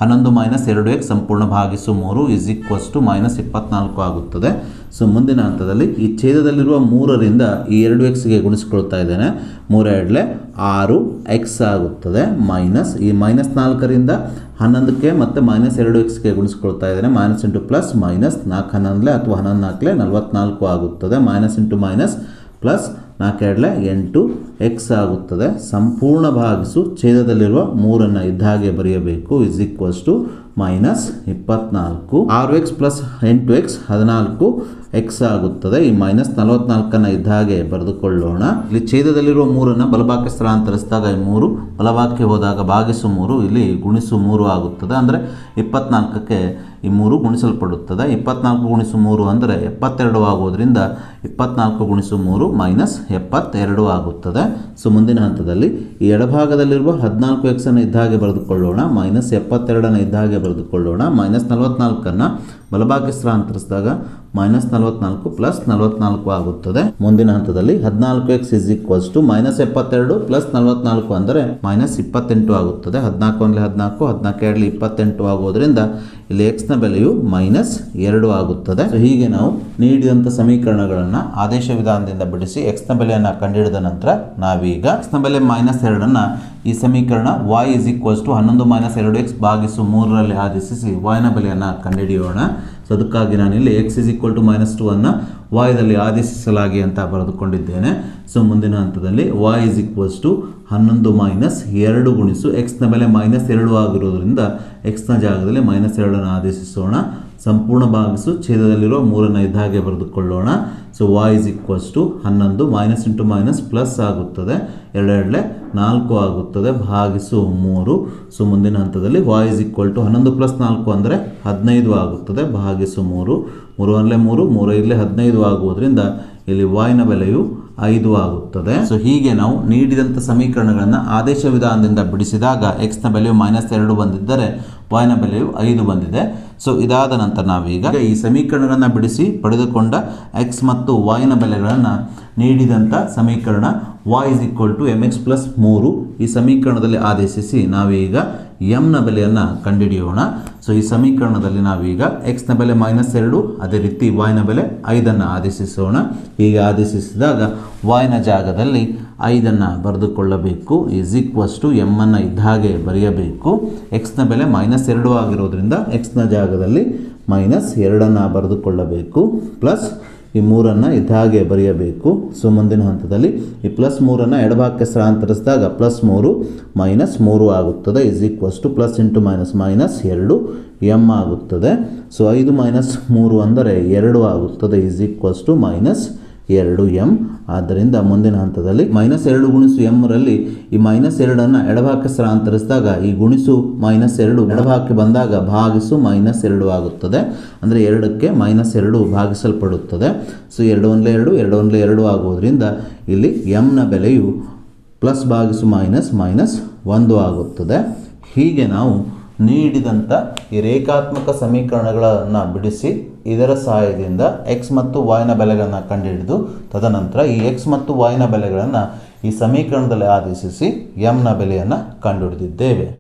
11 - 2x ಸಂಪೂರ್ಣ /3 -24 ಆಗುತ್ತದೆ. ಸೊ ಮುಂದಿನ ಹಂತದಲ್ಲಿ ಈ ಛೇದದಲ್ಲಿರುವ 3ರಿಂದ ಈ 2xಗೆ ಗುಣಿಸಿಕೊಳ್ತಾ ಇದ್ದೇನೆ. 3 × 6x ಆಗುತ್ತದೆ. ಮೈನಸ್ ಈ -4ರಿಂದ 11ಕ್ಕೆ ಮತ್ತು -2xಗೆ ಗುಣಿಸಿಕೊಳ್ತಾ ಇದ್ದೇನೆ. -× +, -4 11 ಅಥವಾ 11 44 ಆಗುತ್ತದೆ. -× +4 8x ಆಗುತ್ತದೆ. ಸಂಪೂರ್ಣ ಭಾಗಿಸು ಛೇದದಲ್ಲಿರುವ 3ಅನ್ನು ಇದ್ದ ಹಾಗೆ ಬರೆಯಬೇಕು. -24 6x + 8x 14x ಆಗುತ್ತದೆ. ಈ -44ಅನ್ನು ಇದ್ದ ಹಾಗೆ ಬರೆದುಕೊಳ್ಳೋಣ. ಇಲ್ಲಿ ಛೇದದಲ್ಲಿರುವ 3ಅನ್ನು ಬಲಭಾಗಕ್ಕೆ ಸ್ಥಳಾಂತರಿಸಿದಾಗ ಈ 3 ಬಲಭಾಗಕ್ಕೆ ಹೋದಾಗ /3 ಇಲ್ಲಿ ×3 ಆಗುತ್ತದೆ. ಅಂದರೆ 24ಕ್ಕೆ ಈ 3 ಗುಣಿಸಲ್ಪಡುತ್ತದೆ. 24 × 3 ಅಂದರೆ 72 ಆಗುವುದರಿಂದ 24 × 3 -72 ಆಗುತ್ತದೆ. ಸೊ ಮುಂದಿನ ಹಂತದಲ್ಲಿ ಈ ಎಡಭಾಗದಲ್ಲಿರುವ 14x ಅನ್ನು ಇದ್ದ ಹಾಗೆ ಬರೆದುಕೊಳ್ಳೋಣ. -72ಅನ್ನು ಇದ್ದ ಹಾಗೆ ಬರೆದುಕೊಳ್ಳೋಣ. -44ಅನ್ನು ಬಲಭಾಗಕ್ಕೆ ಸ್ಥಳಾಂತರಿಸಿದಾಗ -44 + 44 ಆಗುತ್ತದೆ. ಮುಂದಿನ ಹಂತದಲ್ಲಿ 14x = -72 + 44 ಅಂದರೆ -28 ಆಗುತ್ತದೆ. 14 14 14 28 ಆಗುವುದರಿಂದ ಇಲ್ಲಿ x ನ ಬೆಲೆಯು -2 ಆಗುತ್ತದೆ. ಸೊ ಹೀಗೆ ನಾವು ನೀಡಿದಂಥ ಸಮೀಕರಣಗಳನ್ನು ಆದೇಶ ವಿಧಾನದಿಂದ ಬಿಡಿಸಿ x ನ ಬೆಲೆಯನ್ನು ಕಂಡುಹಿಡಿದ ನಂತರ ನಾವೀಗ x ನ ಬೆಲೆ -2ಅನ್ನು ಈ ಸಮೀಕರಣ y = 11 - 2x /3 ರಲ್ಲಿ ಆದೇಶಿಸಿ y ನ ಬೆಲೆಯನ್ನು ಕಂಡುಹಿಡಿಯೋಣ. ಸೊ ಅದಕ್ಕಾಗಿ ನಾನಿಲ್ಲಿ x = -2 ಅನ್ನು y ದಲ್ಲಿ ಆದೇಶಿಸಲಾಗಿ ಅಂತ ಬರೆದುಕೊಂಡಿದ್ದೇನೆ. ಸೊ ಮುಂದಿನ ಹಂತದಲ್ಲಿ y = 11 - 2 × x ನ ಬೆಲೆ -2 ಆಗಿರೋದ್ರಿಂದ x ನ ಜಾಗದಲ್ಲಿ -2 ಅನ್ನು ಆದೇಶಿಸೋಣ. ಸಂಪೂರ್ಣ ಭಾಗಿಸು ಛೇದದಲ್ಲಿರುವ 3ಅನ್ನು ಇದ್ದ ಹಾಗೆ ಬರೆದುಕೊಳ್ಳೋಣ. ಸೊ y = 11 -× ಪ್ಲಸ್ ಆಗುತ್ತದೆ. 2 4 ಆಗುತ್ತದೆ /3. ಸೊ ಮುಂದಿನ ಹಂತದಲ್ಲಿ y = 11 + 4 ಅಂದರೆ 15 ಆಗುತ್ತದೆ /3. 3 1 3 3 15 ಆಗುವುದರಿಂದ ಇಲ್ಲಿ y ನ ಬೆಲೆಯು 5 ಆಗುತ್ತದೆ. ಸೊ ಹೀಗೆ ನಾವು ನೀಡಿದಂಥ ಸಮೀಕರಣಗಳನ್ನು ಆದೇಶ ವಿಧಾನದಿಂದ ಬಿಡಿಸಿದಾಗ x ನ ಬೆಲೆಯು -2 ಬಂದಿದ್ದರೆ y ನ ಬೆಲೆಯು 5 ಬಂದಿದೆ. ಸೊ ಇದಾದ ನಂತರ ನಾವೀಗ ಈ ಸಮೀಕರಣಗಳನ್ನು ಬಿಡಿಸಿ ಪಡೆದುಕೊಂಡ x ಮತ್ತು y ನ ಬೆಲೆಗಳನ್ನು ನೀಡಿದಂಥ ಸಮೀಕರಣ y = mx + 3 ಈ ಸಮೀಕರಣದಲ್ಲಿ ಆದೇಶಿಸಿ ನಾವೀಗ m ನ ಬೆಲೆಯನ್ನು ಕಂಡುಹಿಡಿಯೋಣ. ಸೊ ಈ ಸಮೀಕರಣದಲ್ಲಿ ನಾವೀಗ x ನ ಬೆಲೆ -2 ಅದೇ ರೀತಿ y ನ ಬೆಲೆ 5ಅನ್ನು ಆದೇಶಿಸೋಣ. ಹೀಗೆ ಆದೇಶಿಸಿದಾಗ y ನ ಜಾಗದಲ್ಲಿ 5ಅನ್ನು ಬರೆದುಕೊಳ್ಳಬೇಕು. m ಅನ್ನು ಇದ್ದ ಹಾಗೆ ಬರೆಯಬೇಕು. x ನ ಬೆಲೆ -2 ಆಗಿರೋದ್ರಿಂದ x ನ ಜಾಗದಲ್ಲಿ -2ಅನ್ನು ಬರೆದುಕೊಳ್ಳಬೇಕು. ಪ್ಲಸ್ ಈ 3 ಇದಾಗೆ ಬರೆಯಬೇಕು. ಸೊ ಮುಂದಿನ ಹಂತದಲ್ಲಿ ಈ +3 ಎಡಭಾಗಕ್ಕೆ ಸ್ಥಳಾಂತರಿಸಿದಾಗ +3 -3 ಆಗುತ್ತದೆ. ಪ್ಲಸ್ ಇಂಟು ಮೈನಸ್ 2 m ಆಗುತ್ತದೆ. ಸೊ 5 - 3 ಅಂದರೆ 2 ಆಗುತ್ತದೆ. -2m. ಆದ್ದರಿಂದ ಮುಂದಿನ ಹಂತದಲ್ಲಿ -2 ಗುಣಿಸು m ರಲ್ಲಿ ಈ -2 ಎಡಭಾಗಕ್ಕೆ ಸ್ಥಳಾಂತರಿಸಿದಾಗ ಈ ಗುಣಿಸು -2 ಎಡಭಾಗಕ್ಕೆ ಬಂದಾಗ ಭಾಗಿಸು -2 ಆಗುತ್ತದೆ. ಅಂದರೆ 2ಕ್ಕೆ -2 ಭಾಗಿಸಲ್ಪಡುತ್ತದೆ. ಸೊ 2 × 2 2 × 2 ಆಗುವುದರಿಂದ ಇಲ್ಲಿ m ನ ಬೆಲೆಯು +-1 ಆಗುತ್ತದೆ. ಹೀಗೆ ನಾವು ನೀಡಿದಂಥ ಈ ರೇಖಾತ್ಮಕ ಸಮೀಕರಣಗಳನ್ನು ಬಿಡಿಸಿ ಇದರ ಸಹಾಯದಿಂದ x ಮತ್ತು y ನ ಬೆಲೆಗಳನ್ನು ಕಂಡುಹಿಡಿದು ತದನಂತರ ಈ x ಮತ್ತು y ನ ಬೆಲೆಗಳನ್ನು ಈ ಸಮೀಕರಣದಲ್ಲಿ ಆದೇಶಿಸಿ m ನ ಬೆಲೆಯನ್ನು ಕಂಡುಹಿಡಿದಿದ್ದೇವೆ.